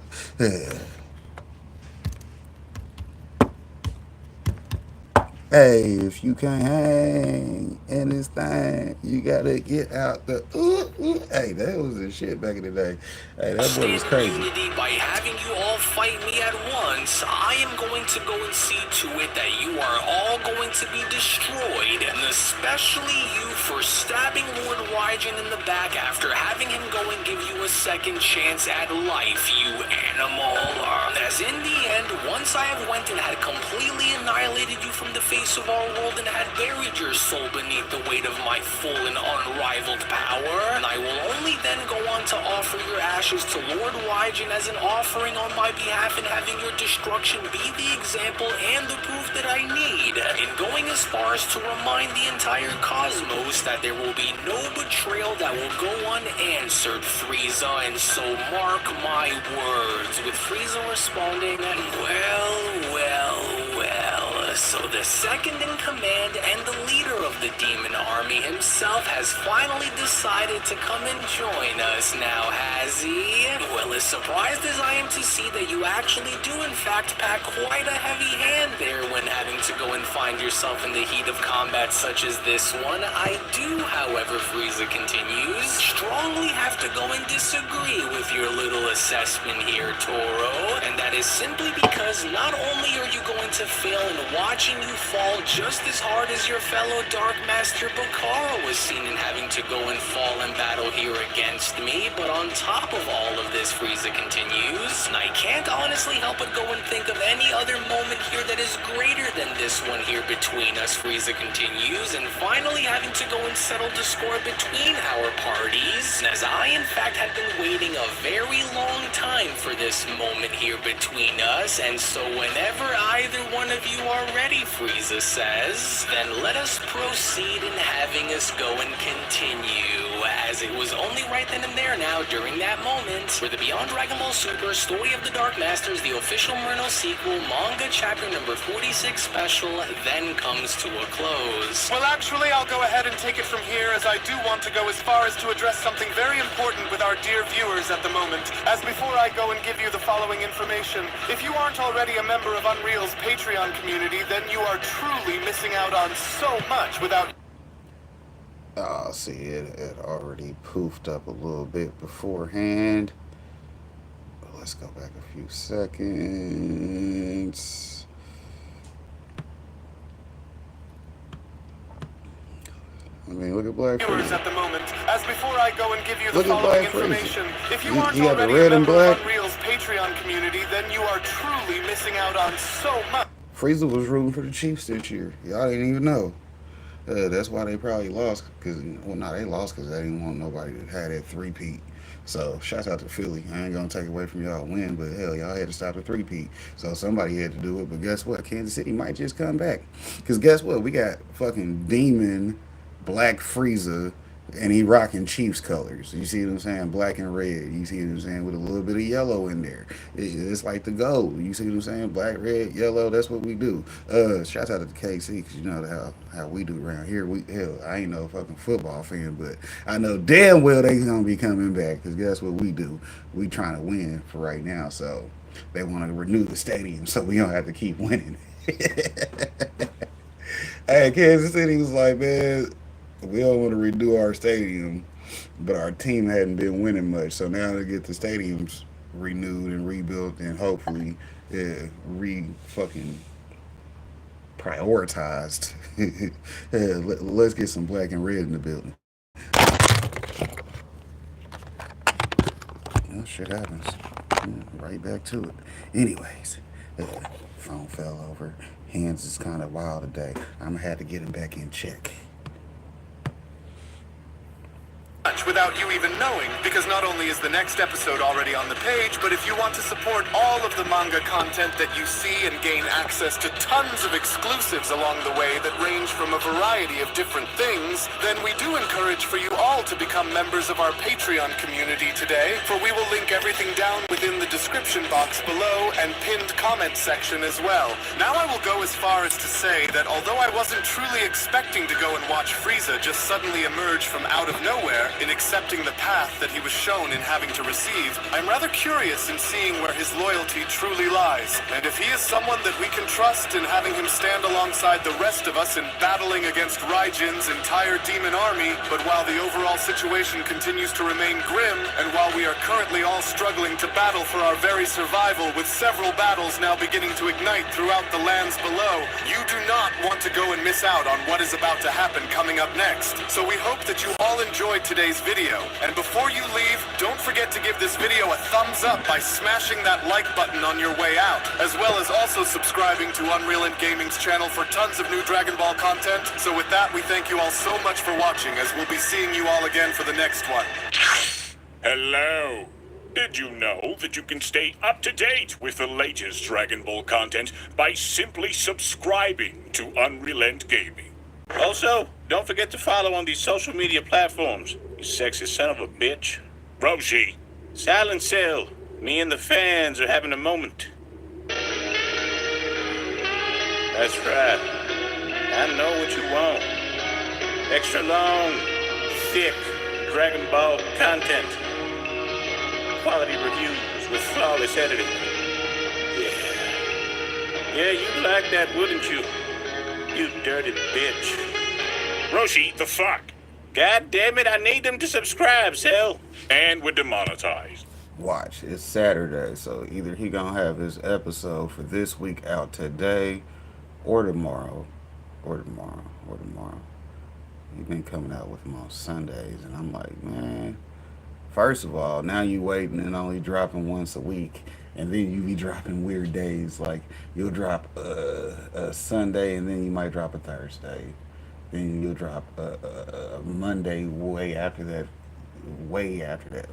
Hey, if you can't hang in this thing, you gotta get out the Hey, that was the shit back in the day. Hey, that boy was crazy. Unity by having you all fight me at once, I am going to go and see to it that you are all going to be destroyed, and especially you for stabbing Lord Raijin in the back after having him go and give you a second chance at life, you animal. As in the end, once I have went and had completely annihilated you from the face of our world and had buried your soul beneath the weight of my full and unrivaled power, and I will only then go on to offer your ashes to Lord Raijin as an offering on my behalf, and having your destruction be the example and the proof that I need, in going as far as to remind the entire cosmos that there will be no betrayal that will go unanswered, Frieza, and so mark my words, with Frieza responding, well, so the second in command and the leader of the demon army himself has finally decided to come and join us now, has he? Well, as surprised as I am to see that you actually do in fact pack quite a heavy hand there when having to go and find yourself in the heat of combat such as this one, I do, however, Frieza continues, strongly have to go and disagree with your little assessment here, Toro, and that is simply because not only are you going to fail in watching you fall just as hard as your fellow Dark Master Bakara was seen in having to go and fall in battle here against me, but on top of all of this, Frieza continues, and I can't honestly help but go and think of any other moment here that is greater than this one here between us, Frieza continues, and finally having to go and settle the score between our parties, and as I in fact had been waiting a very long time for this moment here between us, and so whenever either one of you are ready, Frieza says, then let us proceed in having us go and continue, as it was only right then and there now during that moment where the Beyond Dragon Ball Super Story of the Dark Masters, the official Murno sequel, manga chapter number 46 special, then comes to a close. Well, actually, I'll go ahead and take it from here, as I do want to go as far as to address something very important with our dear viewers at the moment. As before I go and give you the following information, if you aren't already a member of Unreal's Patreon community, then you are truly missing out on so much without... Oh, see, it already poofed up a little bit beforehand. But let's go back a few seconds. I mean, look at Black viewers at the moment. As before I go and give you the Look at following Black Frieza. information, if you You- aren't you got the already red a and member black? of Unreal's Patreon community, then you are truly missing out on so much. Frieza was rooting for the Chiefs this year. Y'all didn't even know. That's why they probably lost. They lost because they didn't want nobody to have that three-peat. So, shouts out to Philly. I ain't going to take away from y'all win, but hell, y'all had to stop the three-peat. So, somebody had to do it. But guess what? Kansas City might just come back. Because guess what? We got fucking Demon, Black Frieza, and he rocking Chiefs colors. You see what I'm saying? Black and red. You see what I'm saying? With a little bit of yellow in there. It's like the gold. You see what I'm saying? Black, red, yellow. That's what we do. Shout out to the KC, because you know how we do around here. Hell, I ain't no fucking football fan, but I know damn well they gonna be coming back, because guess what we do? We trying to win for right now. So they want to renew the stadium so we don't have to keep winning. Hey, Kansas City was like, man, we don't want to redo our stadium but our team hadn't been winning much. So now to get the stadiums renewed and rebuilt and hopefully fucking prioritized. Let's get some black and red in the building. Well, shit happens. Right back to it. Anyways, phone fell over. Hands is kind of wild today. I'm gonna have to get him back in check. Without you even knowing, because not only is the next episode already on the page, but if you want to support all of the manga content that you see and gain access to tons of exclusives along the way that range from a variety of different things, then we do encourage for you all to become members of our Patreon community today, for we will link everything down within the description box below and pinned comment section as well. Now I will go as far as to say that although I wasn't truly expecting to go and watch Frieza just suddenly emerge from out of nowhere, in accepting the path that he was shown in having to receive, I'm rather curious in seeing where his loyalty truly lies. And if he is someone that we can trust in having him stand alongside the rest of us in battling against Raijin's entire demon army, but while the overall situation continues to remain grim, and while we are currently all struggling to battle for our very survival with several battles now beginning to ignite throughout the lands below, you do not want to go and miss out on what is about to happen coming up next. So we hope that you all enjoyed today's video. And before you leave, don't forget to give this video a thumbs up by smashing that like button on your way out, as well as also subscribing to Unreal and Gaming's channel for tons of new Dragon Ball content. So with that, we thank you all so much for watching, as we'll be seeing you all again for the next one. Hello. Did you know that you can stay up to date with the latest Dragon Ball content by simply subscribing to Unreal and Gaming? Also, don't forget to follow on these social media platforms, you sexy son of a bitch. Roshi. Silent Cell, me and the fans are having a moment. That's right. I know what you want. Extra long, thick Dragon Ball content. Quality reviews with flawless editing. Yeah, you'd like that, wouldn't you? You dirty bitch. Roshi, the fuck? God damn it, I need them to subscribe, Cell. And we're demonetized. Watch, it's Saturday, so either he gonna have his episode for this week out today, or tomorrow, or tomorrow. He's been coming out with them on Sundays, and I'm like, man, first of all, now you waiting and only dropping once a week, and then you be dropping weird days, like you'll drop a Sunday, and then you might drop a Thursday, then you'll drop a Monday way after that,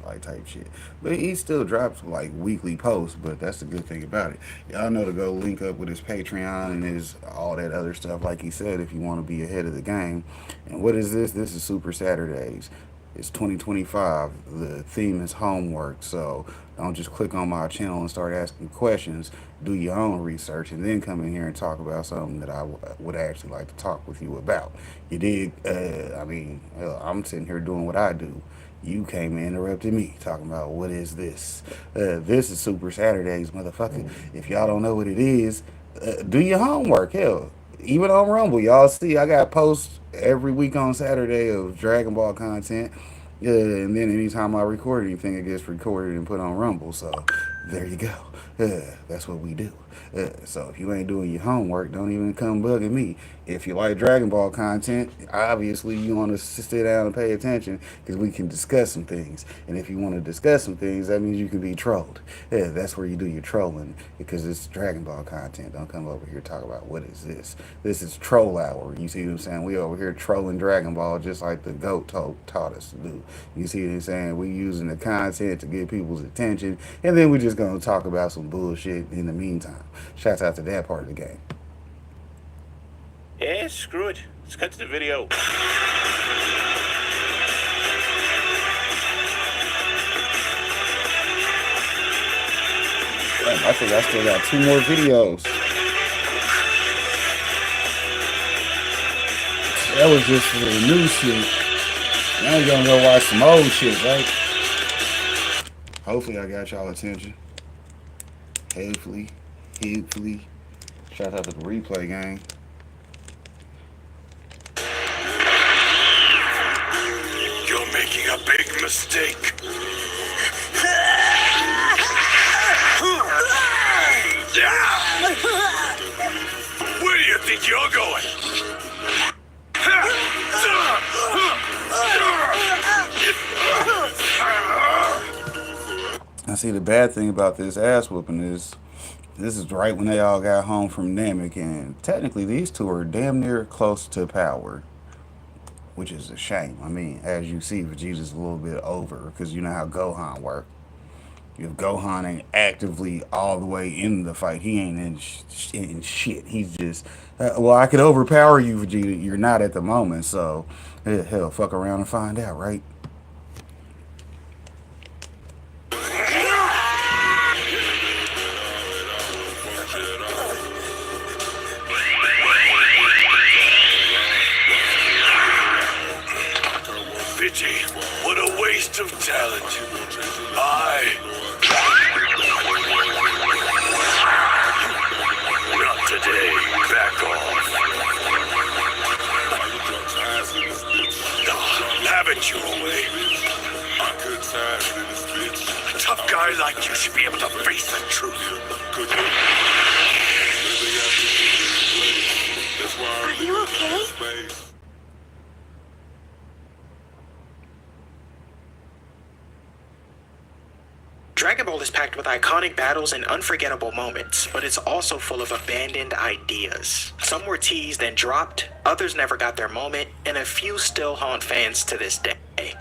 like type shit. But he still drops like weekly posts, but that's the good thing about it. Y'all know to go link up with his Patreon and his all that other stuff, like he said, if you want to be ahead of the game. And what is this? This is Super Saturdays. It's 2025. The theme is homework, so don't just click on my channel and start asking questions. Do your own research and then come in here and talk about something that I would actually like to talk with you about. You dig? I mean, hell, I'm sitting here doing what I do. You came and interrupted me talking about what is this? This is Super Saturdays, motherfucker. If y'all don't know what it is, do your homework. Hell, even on Rumble, y'all see I got posts every week on Saturday of Dragon Ball content. And then anytime I record anything, it gets recorded and put on Rumble. So there you go. That's what we do. So if you ain't doing your homework, don't even come bugging me. If you like Dragon Ball content, obviously you want to sit down and pay attention, because we can discuss some things. And if you want to discuss some things, that means you can be trolled. That's where you do your trolling, because it's Dragon Ball content. Don't come over here and talk about what is this. This is troll hour. You see what I'm saying? We over here trolling Dragon Ball just like the GOAT taught us to do. You see what I'm saying? We using the content to get people's attention, and then we're just going to talk about some bullshit in the meantime. Shouts out to that part of the game. Yeah, screw it. Let's cut to the video. Damn, I think I still got 2 more videos. That was just for the new shit. Now you're gonna go watch some old shit, right? Hopefully I got y'all attention. Hopefully. Shout out to the replay gang. You're making a big mistake. Where do you think you're going? I see the bad thing about this ass whooping is this is right when they all got home from Namek, and technically these two are damn near close to power, which is a shame. I mean, as you see, Vegeta's a little bit over because you know how Gohan works. If Gohan ain't actively all the way in the fight, he ain't in shit. He's just, well, I could overpower you, Vegeta. You're not at the moment, so hell, fuck around and find out, right? Pity, what a waste of talent. Not today. Back off. Have it your way. A tough guy like you should be able to face the truth. Are you okay? Dragon Ball is packed with iconic battles and unforgettable moments, but it's also full of abandoned ideas. Some were teased and dropped, others never got their moment, and a few still haunt fans to this day.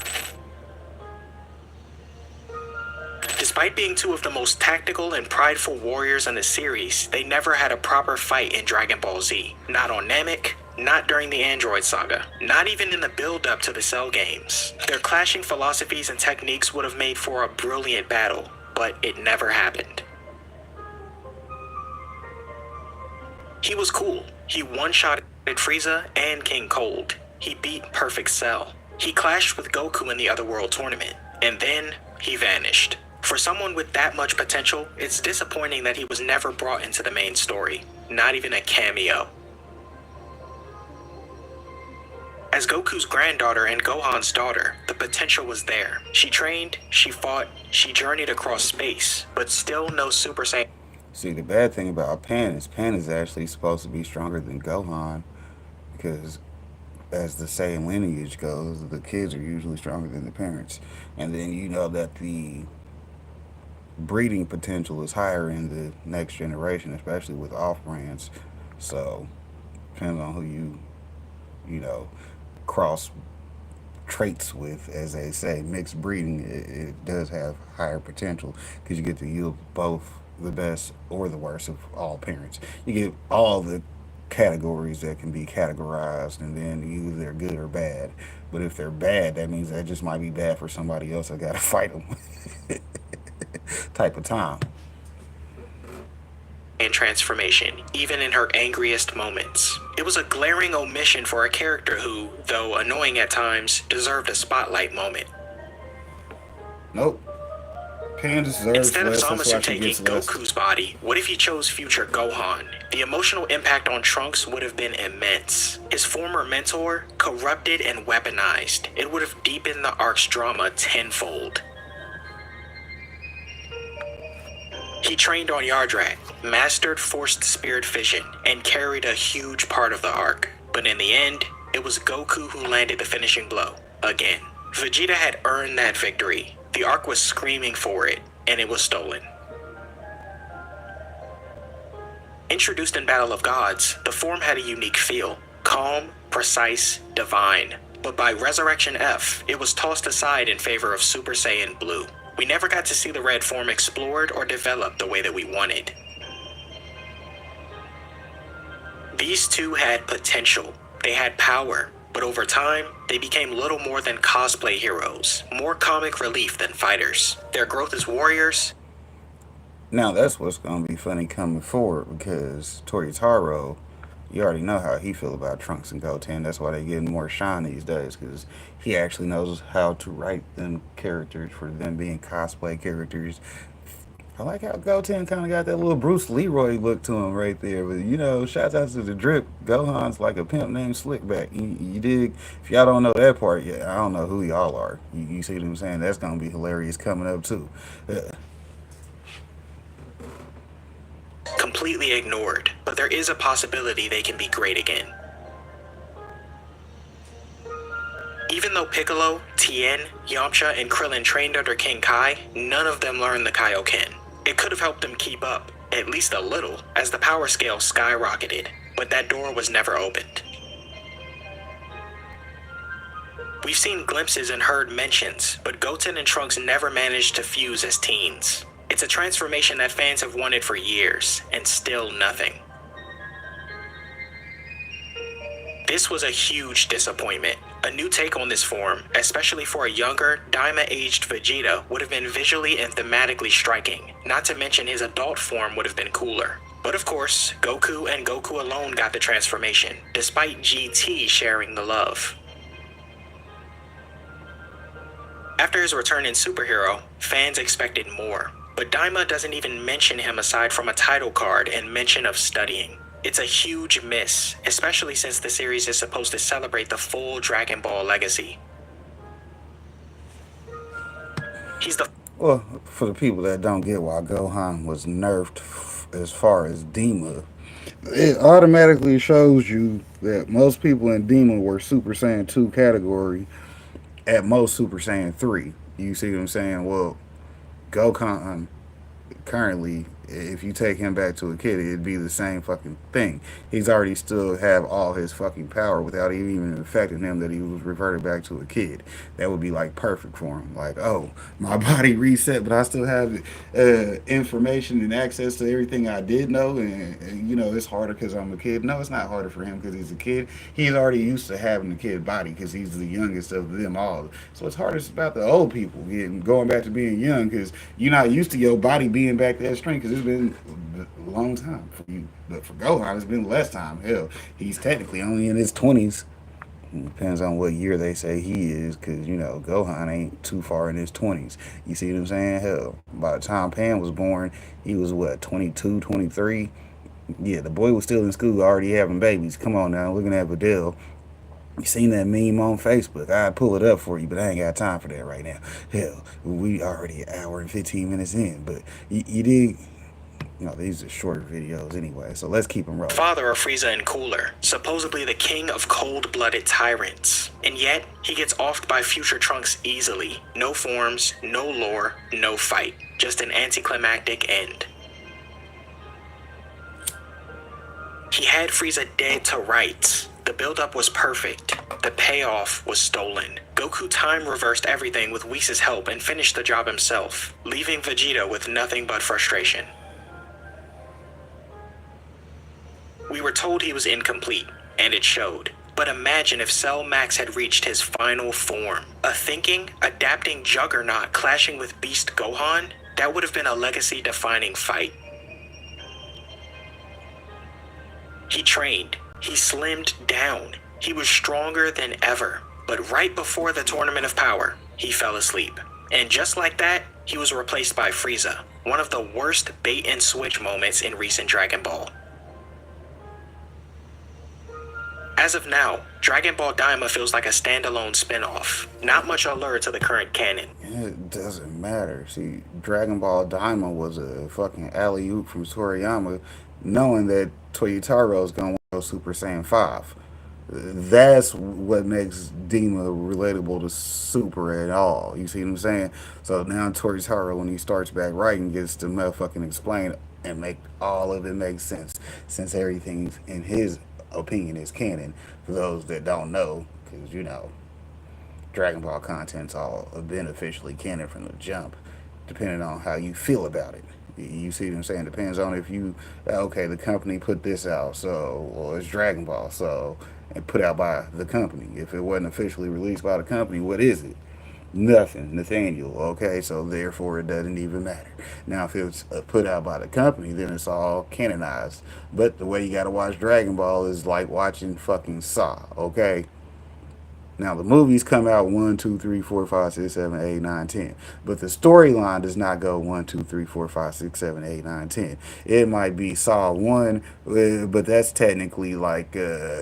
Despite being two of the most tactical and prideful warriors in the series, they never had a proper fight in Dragon Ball Z. Not on Namek, not during the Android saga, not even in the build-up to the Cell games. Their clashing philosophies and techniques would have made for a brilliant battle, but it never happened. He was cool. He one-shotted Frieza and King Cold. He beat Perfect Cell. He clashed with Goku in the Otherworld tournament, and then he vanished. For someone with that much potential, it's disappointing that he was never brought into the main story, not even a cameo. As Goku's granddaughter and Gohan's daughter, the potential was there. She trained, she fought, she journeyed across space, but still no Super Saiyan. See, the bad thing about Pan is actually supposed to be stronger than Gohan, because as the Saiyan lineage goes, the kids are usually stronger than the parents. And then you know that the breeding potential is higher in the next generation, especially with off-brands. So, depends on who you know, cross traits with, as they say. Mixed breeding, it does have higher potential because you get to yield both the best or the worst of all parents. You get all the categories that can be categorized, and then either they're good or bad. But if they're bad, that means that just might be bad for somebody else that got to fight them. Type of time. And transformation, even in her angriest moments. It was a glaring omission for a character who, though annoying at times, deserved a spotlight moment. Nope. Pan deserves Instead of less, that's why Zamasu she gets taking less. Goku's body, what if he chose future Gohan? The emotional impact on Trunks would have been immense. His former mentor, corrupted and weaponized. It would have deepened the arc's drama tenfold. He trained on Yardrat, mastered forced spirit fission, and carried a huge part of the arc. But in the end, it was Goku who landed the finishing blow. Again, Vegeta had earned that victory. The arc was screaming for it, and it was stolen. Introduced in Battle of Gods, the form had a unique feel. Calm, precise, divine. But by Resurrection F, it was tossed aside in favor of Super Saiyan Blue. We never got to see the red form explored or developed the way that we wanted. These two had potential. They had power. But over time, they became little more than cosplay heroes, more comic relief than fighters. Their growth as warriors. Now that's what's going to be funny coming forward, because Toyotaro, you already know how he feel about Trunks and Goten. That's why they getting more shine these days, because he actually knows how to write them characters for them being cosplay characters, I like how Goten kind of got that little Bruce Leroy look to him right there. But you know, shouts out to the drip. Gohan's like a pimp named Slickback. You dig? If y'all don't know that part yet, I don't know who y'all are. You see what I'm saying? That's gonna be hilarious coming up too. Completely ignored, but there is a possibility they can be great again. Even though Piccolo, Tien, Yamcha, and Krillin trained under King Kai, none of them learned the Kaioken. It could have helped them keep up, at least a little, as the power scale skyrocketed, but that door was never opened. We've seen glimpses and heard mentions, but Goten and Trunks never managed to fuse as teens. It's a transformation that fans have wanted for years, and still nothing. This was a huge disappointment. A new take on this form, especially for a younger, Daima-aged Vegeta, would have been visually and thematically striking, not to mention his adult form would have been cooler. But of course, Goku and Goku alone got the transformation, despite GT sharing the love. After his return in Superhero, fans expected more, but Daima doesn't even mention him aside from a title card and mention of studying. It's a huge miss, especially since the series is supposed to celebrate the full Dragon Ball legacy. Well, for the people that don't get why Gohan was nerfed as far as Dima, it automatically shows you that most people in Dima were Super Saiyan 2 category, at most Super Saiyan 3. You see what I'm saying? Well, Gohan currently, if you take him back to a kid, it'd be the same fucking thing. He's already still have all his fucking power without it even affecting him that he was reverted back to a kid. That would be like perfect for him. Like, oh, my body reset, but I still have information and access to everything I did know. And you know, it's harder because I'm a kid. No, it's not harder for him because he's a kid. He's already used to having a kid body because he's the youngest of them all. So it's hardest about the old people going back to being young because you're not used to your body being back to that strength because it's been a long time for you. But for Gohan, it's been less time. Hell, he's technically only in his 20s. Depends on what year they say he is, because, you know, Gohan ain't too far in his 20s. You see what I'm saying? Hell, by the time Pan was born, he was, what, 22, 23? Yeah, the boy was still in school already having babies. Come on now, looking at Videl. You seen that meme on Facebook? I'd pull it up for you, but I ain't got time for that right now. Hell, we already an hour and 15 minutes in, but you dig? No, these are shorter videos anyway, so let's keep them rolling. Father of Frieza and Cooler, supposedly the king of cold-blooded tyrants. And yet, he gets offed by future Trunks easily. No forms, no lore, no fight. Just an anticlimactic end. He had Frieza dead to rights. The build-up was perfect. The payoff was stolen. Goku time reversed everything with Whis' help and finished the job himself, leaving Vegeta with nothing but frustration. We were told he was incomplete, and it showed. But imagine if Cell Max had reached his final form. A thinking, adapting Juggernaut clashing with Beast Gohan? That would have been a legacy-defining fight. He trained. He slimmed down. He was stronger than ever. But right before the Tournament of Power, he fell asleep. And just like that, he was replaced by Frieza. One of the worst bait-and-switch moments in recent Dragon Ball. As of now, Dragon Ball Daima feels like a standalone spin-off. Not much allure to the current canon. It doesn't matter. See, Dragon Ball Daima was a fucking alley-oop from Toriyama, knowing that Toyotaro's gonna go Super Saiyan 5. That's what makes Dima relatable to Super at all. You see what I'm saying? So now Toritaro, when he starts back writing, gets to motherfucking explain and make all of it make sense, since everything in his opinion is canon. For those that don't know, because you know, Dragon Ball content's all beneficially canon from the jump, depending on how you feel about it. You see what I'm saying? Depends on if you, okay, the company put this out, so, well, it's Dragon Ball, so, and put out by the company. If it wasn't officially released by the company, what is it? Nothing, Nathaniel, okay? So therefore it doesn't even matter. Now if it's put out by the company, then it's all canonized. But the way you gotta watch Dragon Ball is like watching fucking Saw, okay? Now the movies come out 1, 2, 3, 4, 5, 6, 7, 8, 9, 10. But the storyline does not go 1, 2, 3, 4, 5, 6, 7, 8, 9, 10. It might be Saw 1, but that's technically like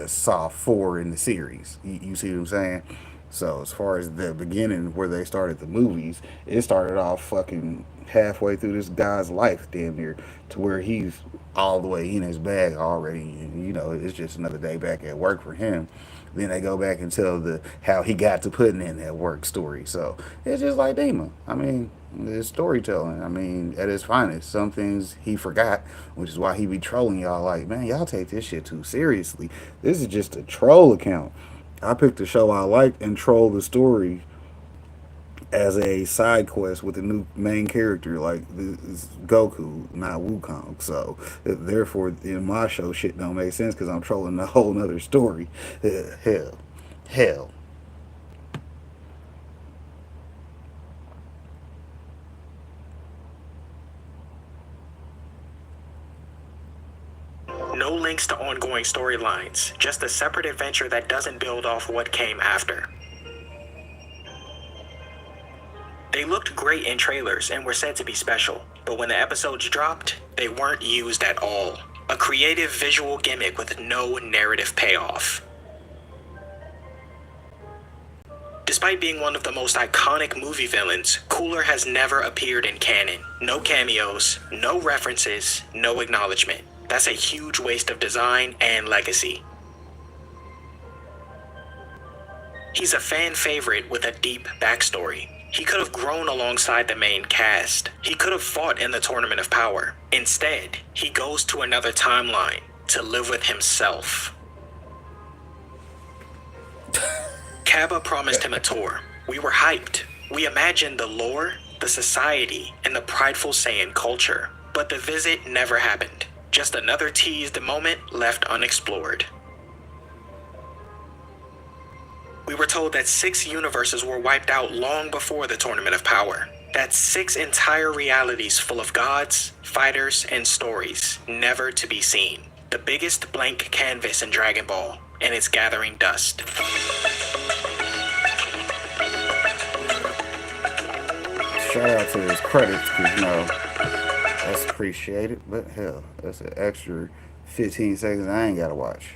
Saw 4 in the series. You see what I'm saying? So as far as the beginning where they started the movies, it started off fucking halfway through this guy's life, damn near, to where he's all the way in his bag already. And, it's just another day back at work for him. Then they go back and tell the how he got to putting in that work story. So it's just like Dima. I mean, it's storytelling. I mean, at his finest. Some things he forgot, which is why he be trolling y'all like, man, y'all take this shit too seriously. This is just a troll account. I picked a show I liked and troll the story as a side quest with a new main character like this Goku, not Wukong. So therefore, in my show, shit don't make sense because I'm trolling a whole nother story. Hell. No links to ongoing storylines, just a separate adventure that doesn't build off what came after. They looked great in trailers and were said to be special, but when the episodes dropped, they weren't used at all. A creative visual gimmick with no narrative payoff. Despite being one of the most iconic movie villains, Cooler has never appeared in canon. No cameos, no references, no acknowledgement. That's a huge waste of design and legacy. He's a fan favorite with a deep backstory. He could have grown alongside the main cast. He could have fought in the Tournament of Power. Instead, he goes to another timeline to live with himself. Kaba promised him a tour. We were hyped. We imagined the lore, the society, and the prideful Saiyan culture. But the visit never happened. Just another teased moment left unexplored. We were told that 6 universes were wiped out long before the Tournament of Power. That's 6 entire realities full of gods, fighters, and stories, never to be seen. The biggest blank canvas in Dragon Ball, and it's gathering dust. Shout out to his credits, because, that's appreciated. But hell, that's an extra 15 seconds I ain't gotta watch.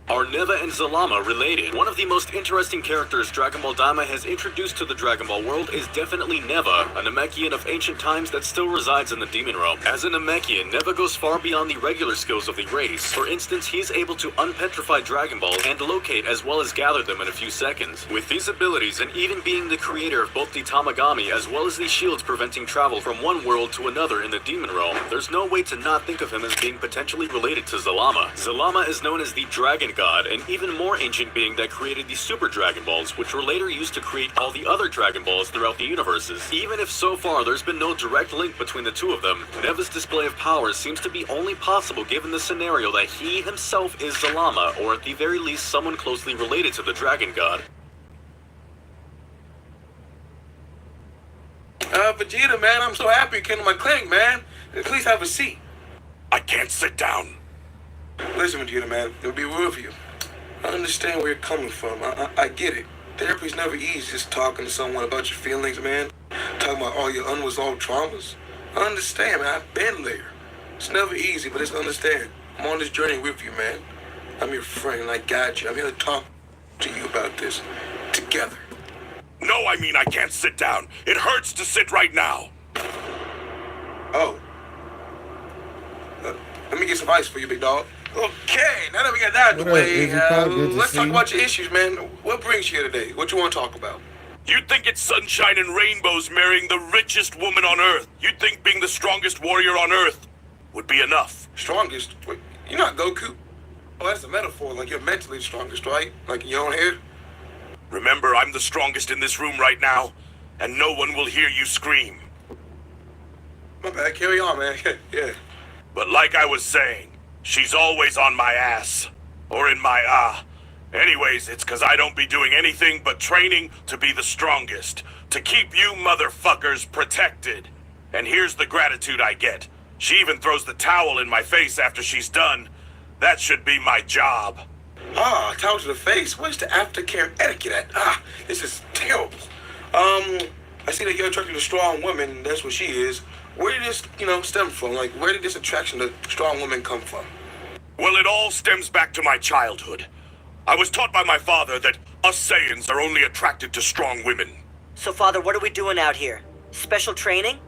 Are Neva and Zalama related? One of the most interesting characters Dragon Ball Daima has introduced to the Dragon Ball world is definitely Neva, a Namekian of ancient times that still resides in the Demon Realm. As a Namekian, Neva goes far beyond the regular skills of the race. For instance, he is able to unpetrify Dragon Balls and locate as well as gather them in a few seconds. With these abilities, and even being the creator of both the Tamagami as well as the shields preventing travel from one world to another in the Demon Realm, there's no way to not think of him as being potentially related to Zalama. Zalama is known as the Dragon God, an even more ancient being that created the Super Dragon Balls, which were later used to create all the other Dragon Balls throughout the universes. Even if so far there's been no direct link between the two of them, Neva's display of powers seems to be only possible given the scenario that he himself is Zalama, or at the very least someone closely related to the Dragon God. Vegeta, man, I'm so happy you came to my clinic, man. Please have a seat. I can't sit down. Listen, Vegeta, man, it'll be real for you. I understand where you're coming from. I get it. Therapy's never easy, just talking to someone about your feelings, man. Talking about all your unresolved traumas. I understand, man. I've been there. It's never easy, but just understand. I'm on this journey with you, man. I'm your friend, and I got you. I'm here to talk to you about this together. No, I mean I can't sit down. It hurts to sit right now. Oh. Let me get some ice for you, big dog. Okay, now that we got that out of the way, let's talk about your issues, man. What brings you here today? What you want to talk about? You think it's sunshine and rainbows marrying the richest woman on Earth? You think being the strongest warrior on Earth would be enough? Strongest? Wait, you're not Goku. Oh, that's a metaphor, like you're mentally the strongest, right? Like in your own head? Remember, I'm the strongest in this room right now, and no one will hear you scream. My bad, carry on, man. Yeah. But like I was saying, she's always on my ass. Or in my Anyways, it's 'cause I don't be doing anything but training to be the strongest. To keep you motherfuckers protected. And here's the gratitude I get. She even throws the towel in my face after she's done. That should be my job. Ah, towel to the face. Where's the aftercare etiquette at? Ah, this is terrible. I see that you're attracted to strong women. That's what she is. Where did this, stem from? Like, where did this attraction to strong women come from? Well, it all stems back to my childhood. I was taught by my father that us Saiyans are only attracted to strong women. So, Father, what are we doing out here? Special training?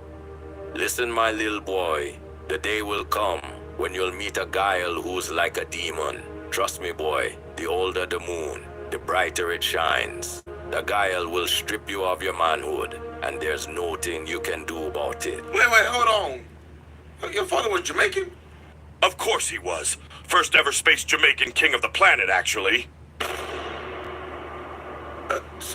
Listen, my little boy. The day will come when you'll meet a guile who's like a demon. Trust me, boy. The older the moon, the brighter it shines. The guile will strip you of your manhood, and there's nothing you can do about it. Wait, hold on. Your father was Jamaican? Of course he was. First ever space Jamaican king of the planet, actually.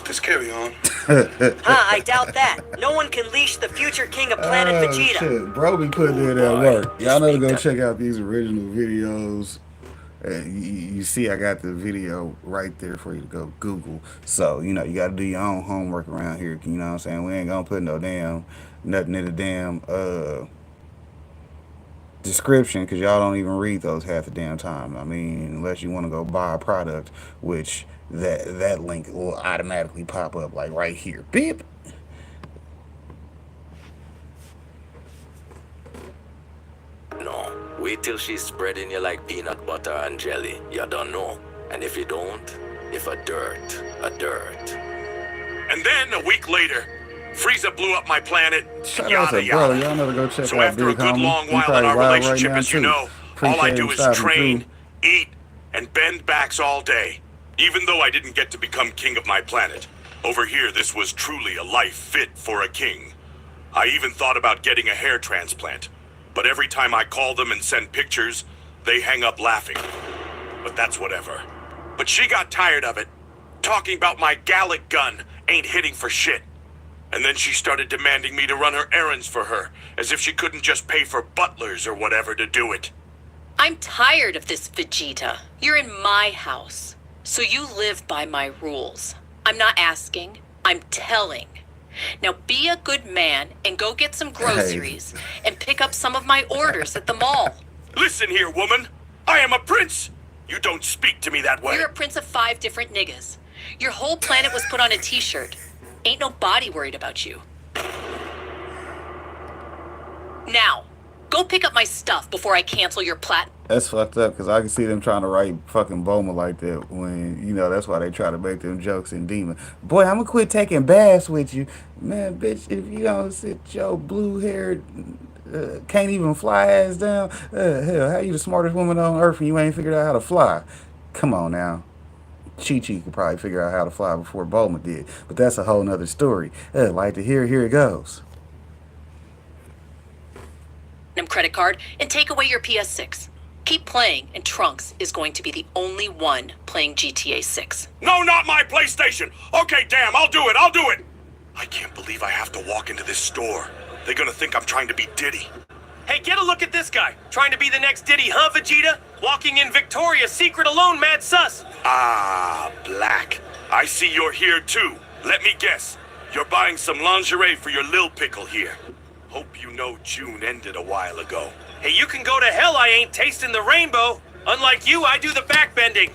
Just carry on. I doubt that. No one can leash the future king of planet Vegeta. Shit. Bro be putting in that work. Y'all know to go check out these original videos. You see I got the video right there for you to go Google. So, you got to do your own homework around here. You know what I'm saying? We ain't going to put nothing in the damn description, because y'all don't even read those half the damn time. I mean, unless you want to go buy a product, which that link will automatically pop up like right here. Beep. No, wait till she's spreading you like peanut butter and jelly. You don't know. And if you don't, if a dirt. And then a week later, Frieza blew up my planet. Shout out to bro. Y'all know to go check so out after Big a good Homie. long He while in probably our live relationship, right as now, you too. know, all I Appreciate do him is stopping train, through. eat, and bend backs all day. Even though I didn't get to become king of my planet. Over here, this was truly a life fit for a king. I even thought about getting a hair transplant. But every time I call them and send pictures, they hang up laughing. But that's whatever. But she got tired of it. Talking about my Gallic gun ain't hitting for shit. And then she started demanding me to run her errands for her, as if she couldn't just pay for butlers or whatever to do it. I'm tired of this, Vegeta. You're in my house, so you live by my rules. I'm not asking, I'm telling. Now be a good man and go get some groceries and pick up some of my orders at the mall. Listen here, woman. I am a prince. You don't speak to me that way. You're a prince of 5 different niggas. Your whole planet was put on a t-shirt. Ain't nobody worried about you. Now, go pick up my stuff before I cancel your plat. That's fucked up, because I can see them trying to write fucking Bulma like that when, that's why they try to make them jokes in Demon. Boy, I'm going to quit taking baths with you. Man, bitch, if you don't sit your blue-haired, can't even fly ass down, hell, how you the smartest woman on earth and you ain't figured out how to fly? Come on now. Chi-Chi could probably figure out how to fly before Bulma did, but that's a whole nother story. Like to hear, here it goes. Credit card and take away your PS6. Keep playing, and Trunks is going to be the only one playing GTA 6. No, not my PlayStation! Okay, damn, I'll do it! I can't believe I have to walk into this store. They're gonna think I'm trying to be Diddy. Hey, get a look at this guy. Trying to be the next Diddy, huh, Vegeta? Walking in Victoria's Secret alone, mad sus. Ah, Black. I see you're here too. Let me guess. You're buying some lingerie for your Lil Pickle here. Hope you know June ended a while ago. Hey, you can go to hell, I ain't tasting the rainbow. Unlike you, I do the backbending.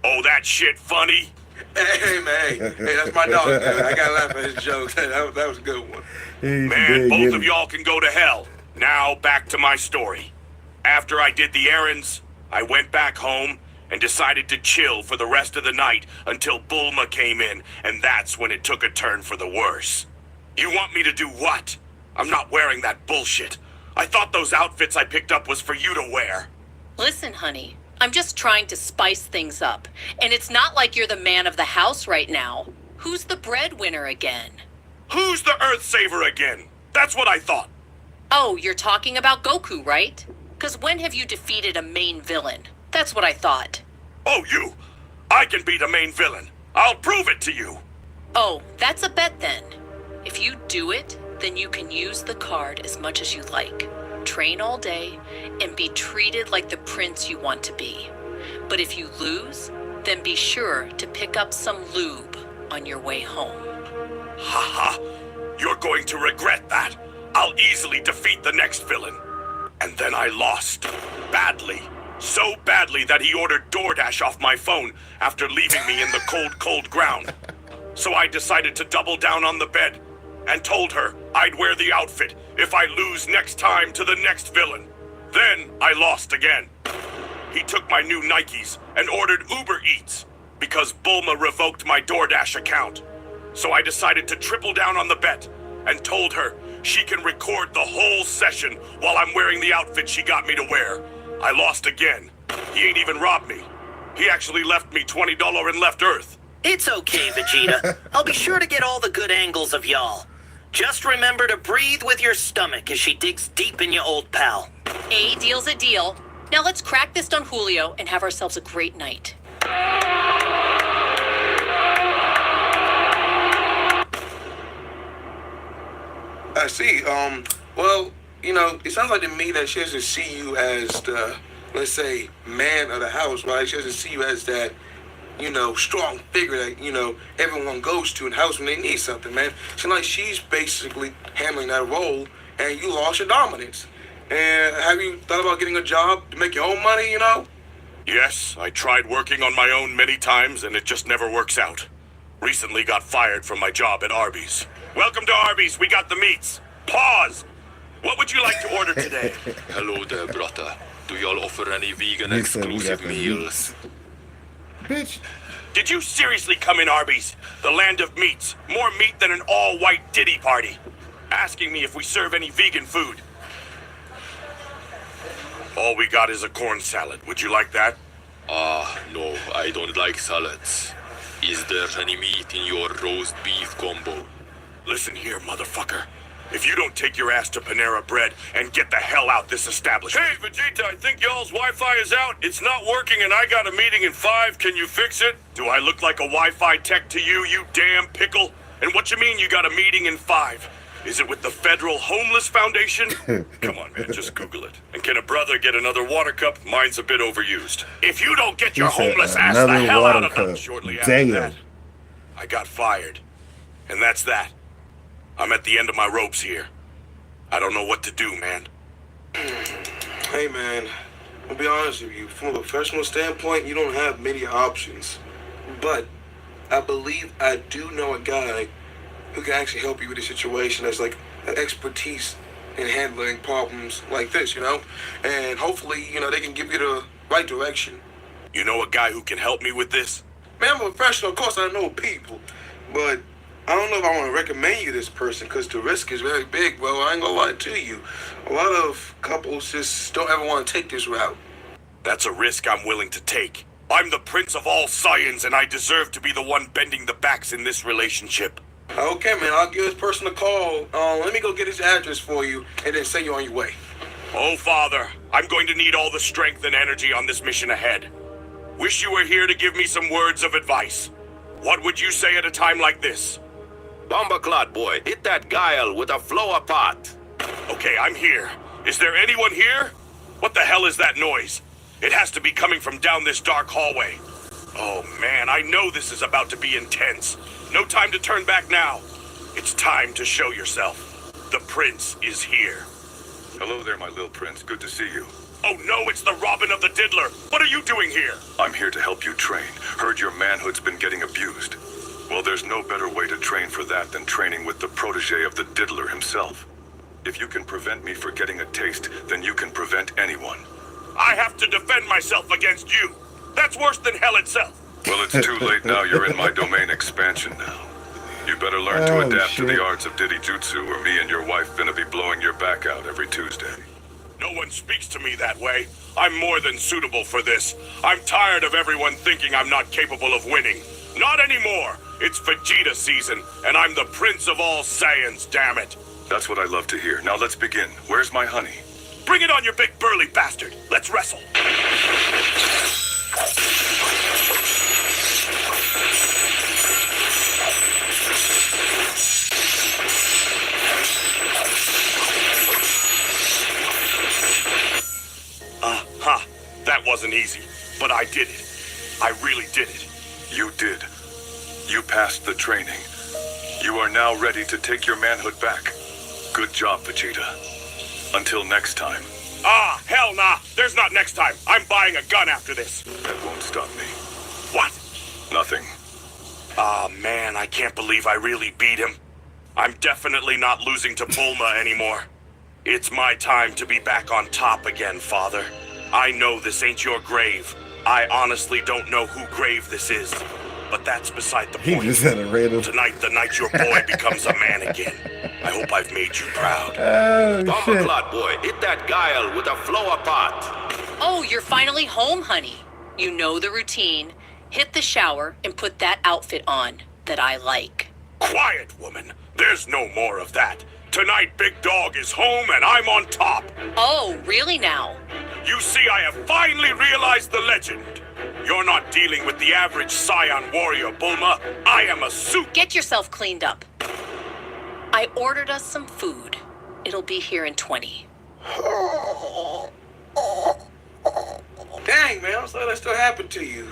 Oh, that shit funny? Hey, man. Hey, that's my dog, man. I gotta laugh at his jokes. That was a good one. Man, both of y'all can go to hell. Now, back to my story. After I did the errands, I went back home and decided to chill for the rest of the night until Bulma came in, and that's when it took a turn for the worse. You want me to do what? I'm not wearing that bullshit. I thought those outfits I picked up was for you to wear. Listen, honey, I'm just trying to spice things up. And it's not like you're the man of the house right now. Who's the breadwinner again? Who's the Earth Saver again? That's what I thought. Oh, you're talking about Goku, right? Because when have you defeated a main villain? That's what I thought. Oh, you? I can be the main villain. I'll prove it to you. Oh, that's a bet then. If you do it, then you can use the card as much as you like. Train all day and be treated like the prince you want to be. But if you lose, then be sure to pick up some lube on your way home. Ha ha. You're going to regret that. I'll easily defeat the next villain. And then I lost. Badly. So badly that he ordered DoorDash off my phone after leaving me in the cold, cold ground. So I decided to double down on the bed and told her I'd wear the outfit if I lose next time to the next villain. Then I lost again. He took my new Nikes and ordered Uber Eats because Bulma revoked my DoorDash account. So I decided to triple down on the bet and told her she can record the whole session while I'm wearing the outfit she got me to wear. I lost again. He ain't even robbed me. He actually left me $20 and left Earth. It's okay, Vegeta. I'll be sure to get all the good angles of y'all. Just remember to breathe with your stomach as she digs deep in your old pal. A deal's a deal. Now let's crack this Don Julio and have ourselves a great night. I see. Well, you know, it sounds like to me that she doesn't see you as the, let's say, man of the house, right? She doesn't see you as that, you know, strong figure that, you know, everyone goes to in the house when they need something, man. So like she's basically handling that role, and you lost your dominance. And have you thought about getting a job to make your own money, you know? Yes, I tried working on my own many times, and it just never works out. Recently got fired from my job at Arby's. Welcome to Arby's, we got the meats. Pause! What would you like to order today? Hello there, brother. Do y'all offer any vegan Nick said we exclusive got the meals? Bitch. Did you seriously come in Arby's, the land of meats? More meat than an all-white Diddy party. Asking me if we serve any vegan food. All we got is a corn salad. Would you like that? No, I don't like salads. Is there any meat in your roast beef combo? Listen here, motherfucker. If you don't take your ass to Panera Bread and get the hell out this establishment. Hey, Vegeta, I think y'all's Wi-Fi is out. It's not working and I got a meeting in 5. Can you fix it? Do I look like a Wi-Fi tech to you, you damn pickle? And what you mean you got a meeting in 5? Is it with the Federal Homeless Foundation? Come on, man, just Google it. And can a brother get another water cup? Mine's a bit overused. If you don't get your homeless ass the hell out of them shortly after that, I got fired. And that's that. I'm at the end of my ropes here. I don't know what to do, man. Hey, man, I'll be honest with you. From a professional standpoint, you don't have many options. But I believe I do know a guy who can actually help you with a situation that's like an expertise in handling problems like this, you know? And hopefully, you know, they can give you the right direction. You know a guy who can help me with this? Man, I'm a professional. Of course, I know people. But I don't know if I want to recommend you this person because the risk is very big. Well, I ain't gonna lie to you. A lot of couples just don't ever want to take this route. That's a risk I'm willing to take. I'm the Prince of all Saiyans, and I deserve to be the one bending the backs in this relationship. Okay, man, I'll give this person a call. Let me go get his address for you and then send you on your way. Oh, Father, I'm going to need all the strength and energy on this mission ahead. Wish you were here to give me some words of advice. What would you say at a time like this? Bombaclot boy, hit that guile with a flower pot. Okay, I'm here. Is there anyone here? What the hell is that noise? It has to be coming from down this dark hallway. Oh man, I know this is about to be intense. No time to turn back now. It's time to show yourself. The prince is here. Hello there, my little prince. Good to see you. Oh no, it's the Robin of the Diddler. What are you doing here? I'm here to help you train. Heard your manhood's been getting abused. Well, there's no better way to train for that than training with the protege of the Diddler himself. If you can prevent me for getting a taste, then you can prevent anyone. I have to defend myself against you. That's worse than hell itself. Well, it's too late now. You're in my domain expansion now. You better learn to adapt to the arts of Diddy Jutsu, or me and your wife finna be blowing your back out every Tuesday. No one speaks to me that way. I'm more than suitable for this. I'm tired of everyone thinking I'm not capable of winning. Not anymore. It's Vegeta season, and I'm the Prince of all Saiyans, damn it. That's what I love to hear. Now let's begin. Where's my honey? Bring it on, you big burly bastard. Let's wrestle. That wasn't easy, but I did it. I really did it. You did. You passed the training. You are now ready to take your manhood back. Good job, Vegeta. Until next time. Ah, hell nah. There's not next time. I'm buying a gun after this. That won't stop me. What? Nothing. Ah, man, I can't believe I really beat him. I'm definitely not losing to Bulma anymore. It's my time to be back on top again, Father. I know this ain't your grave. I honestly don't know who grave this is. But that's beside the point. He just had a random... Tonight, the night your boy becomes a man again. I hope I've made you proud. Oh, shit. Bumbleclot boy, hit that guile with a flower pot. Oh, you're finally home, honey. You know the routine. Hit the shower and put that outfit on that I like. Quiet, woman. There's no more of that. Tonight, Big Dog is home and I'm on top. Oh, really now? You see, I have finally realized the legend. You're not dealing with the average Scion warrior, Bulma. I am a suit. Get yourself cleaned up. I ordered us some food. It'll be here in 20. Dang, man, I'm sorry that still happened to you.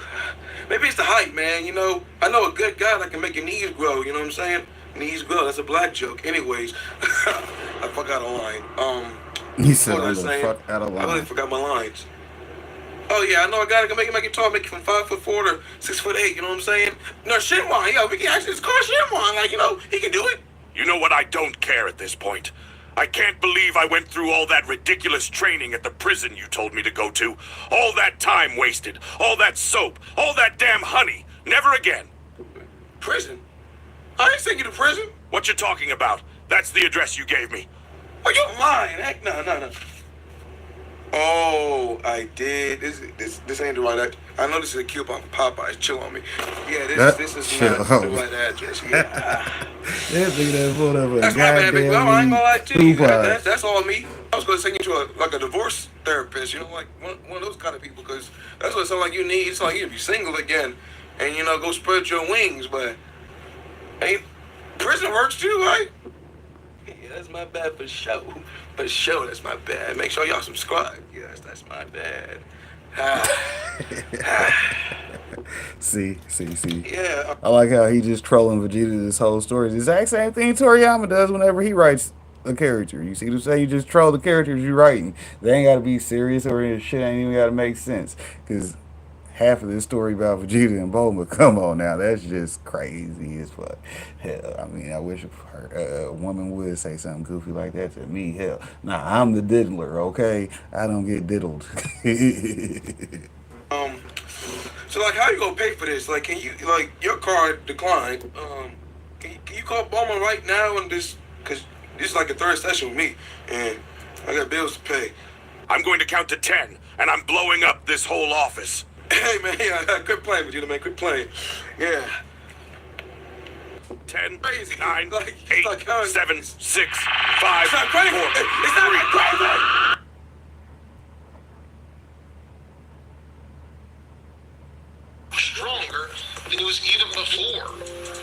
Maybe it's the height, man. You know, I know a good guy that can make your knees grow. You know what I'm saying? Knees grow. That's a black joke. Anyways, I forgot a line. He said, what "I'm was I the saying? fuck out of line." I really forgot my lines. Oh yeah, I know a guy that can make it tall, make it from 5'4" to 6'8". You know what I'm saying? No, Shenwan. Yeah, we can actually just call Shenwan. Like, you know, he can do it. You know what? I don't care at this point. I can't believe I went through all that ridiculous training at the prison you told me to go to. All that time wasted. All that soap. All that damn honey. Never again. Prison? I ain't sent you to prison. What you talking about? That's the address you gave me. Are you lying? Heck no. Oh, I did. This ain't the right address. I know this is a coupon for Popeyes. Chill on me. Yeah, this is not the right address. Yeah. That nigga that pulled up a That's my bad, big bro. I ain't gonna lie to you. Popeyes. That's all me. I was gonna send you to a divorce therapist. You know, like one of those kind of people, because that's what it sounds like you need. It's like you to be single again, and you know, go spread your wings. But ain't prison works too, right? Yeah, that's my bad for sure. For sure, that's my bad. Make sure y'all subscribe. Yes, that's my bad. See. Yeah. I like how he just trolling Vegeta this whole story. The exact same thing Toriyama does whenever he writes a character. You see what I'm saying? You just troll the characters you're writing. They ain't got to be serious, or shit ain't even got to make sense. Because half of this story about Vegeta and Bulma, come on now, that's just crazy as fuck. Hell, I mean, I wish a woman would say something goofy like that to me. Hell, nah, I'm the diddler, okay? I don't get diddled. So like, how you gonna pay for this? Like, can you, like, your card declined? Can you call Bulma right now and just, cause this is like a third session with me, and I got bills to pay. I'm going to count to 10, and I'm blowing up this whole office. Hey man, yeah, quit playing with you, man. Quit playing. Yeah. 10, Crazy. 9, Like, 8, like how 7, 6, 5, It's not crazy. 4, It's not 3. crazy. Stronger than he was even before,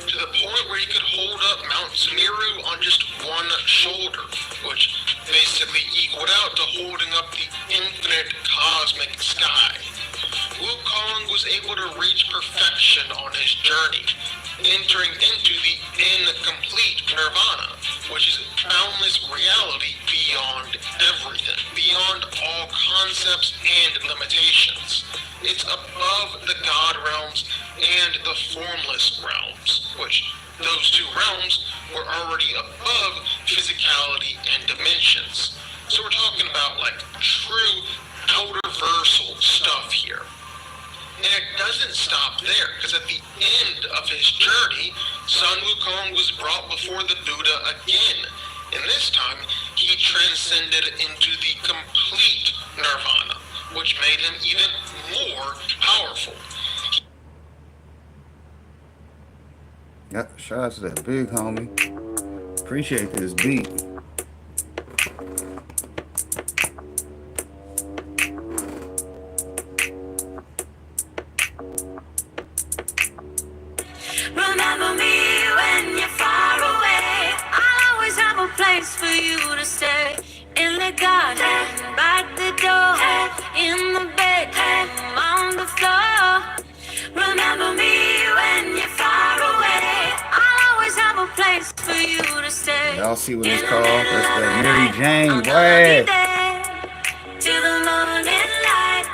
to the point where he could hold up Mount Sumeru on just one shoulder, which basically equaled out to holding up the infinite cosmic sky. Wukong was able to reach perfection on his journey, entering into the incomplete nirvana, which is boundless reality beyond everything, beyond all concepts and limitations. It's above the God realms and the formless realms, which those two realms were already above physicality and dimensions. So we're talking about like true outerversal stuff here. And it doesn't stop there, because at the end of his journey, Sun Wukong was brought before the Buddha again. And this time, he transcended into the complete nirvana, which made him even more powerful. Yep, shout out to that big homie. Appreciate this beat. Remember me when you're far away. I'll always have a place for you to stay. In the garden, by the door, in the bedroom, on the floor. Remember me when you're far away. I'll always have a place for you to stay. Y'all see what it's called? That's that Mary Jane, boy. Till the morning light.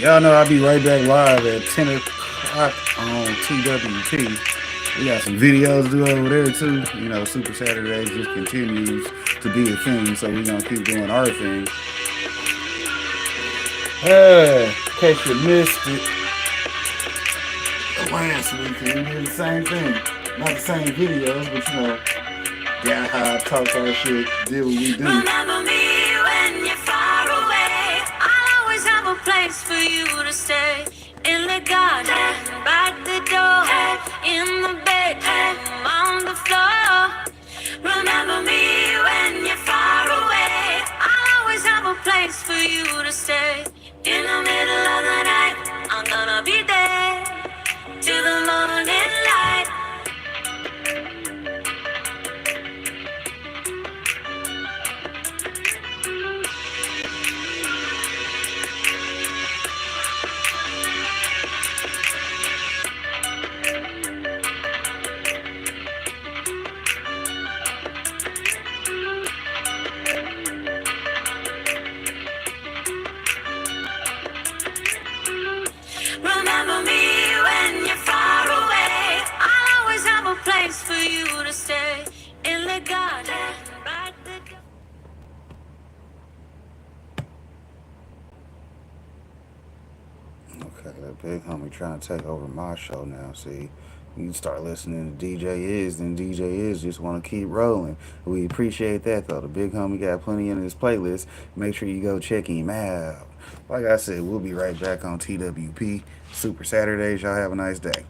Y'all know I'll be right back live at 10 o'clock on TWP. We got some videos to do over there too. You know, Super Saturdays just continues to be a thing, so we're gonna keep doing our thing. In case you missed it, last week we did the same thing. Not the same videos, but you know, got how I talk our shit, did what we do. Remember me when you're far away. I'll always have a place for you to stay. In the garden, by the door, in the bedroom, on the floor. Remember me when you're far away. I'll always have a place for you to stay. In the middle of the night, I'm gonna be there till the morning light. Remember me when you're far away. I'll always have a place for you to stay. In the garden, by the door. Okay, that big homie trying to take over my show now. See, you start listening to DJ Is, then DJ Is just want to keep rolling. We appreciate that though. The big homie got plenty in his playlist. Make sure you go check him out. Like I said, we'll be right back on TWP Super Saturdays. Y'all have a nice day.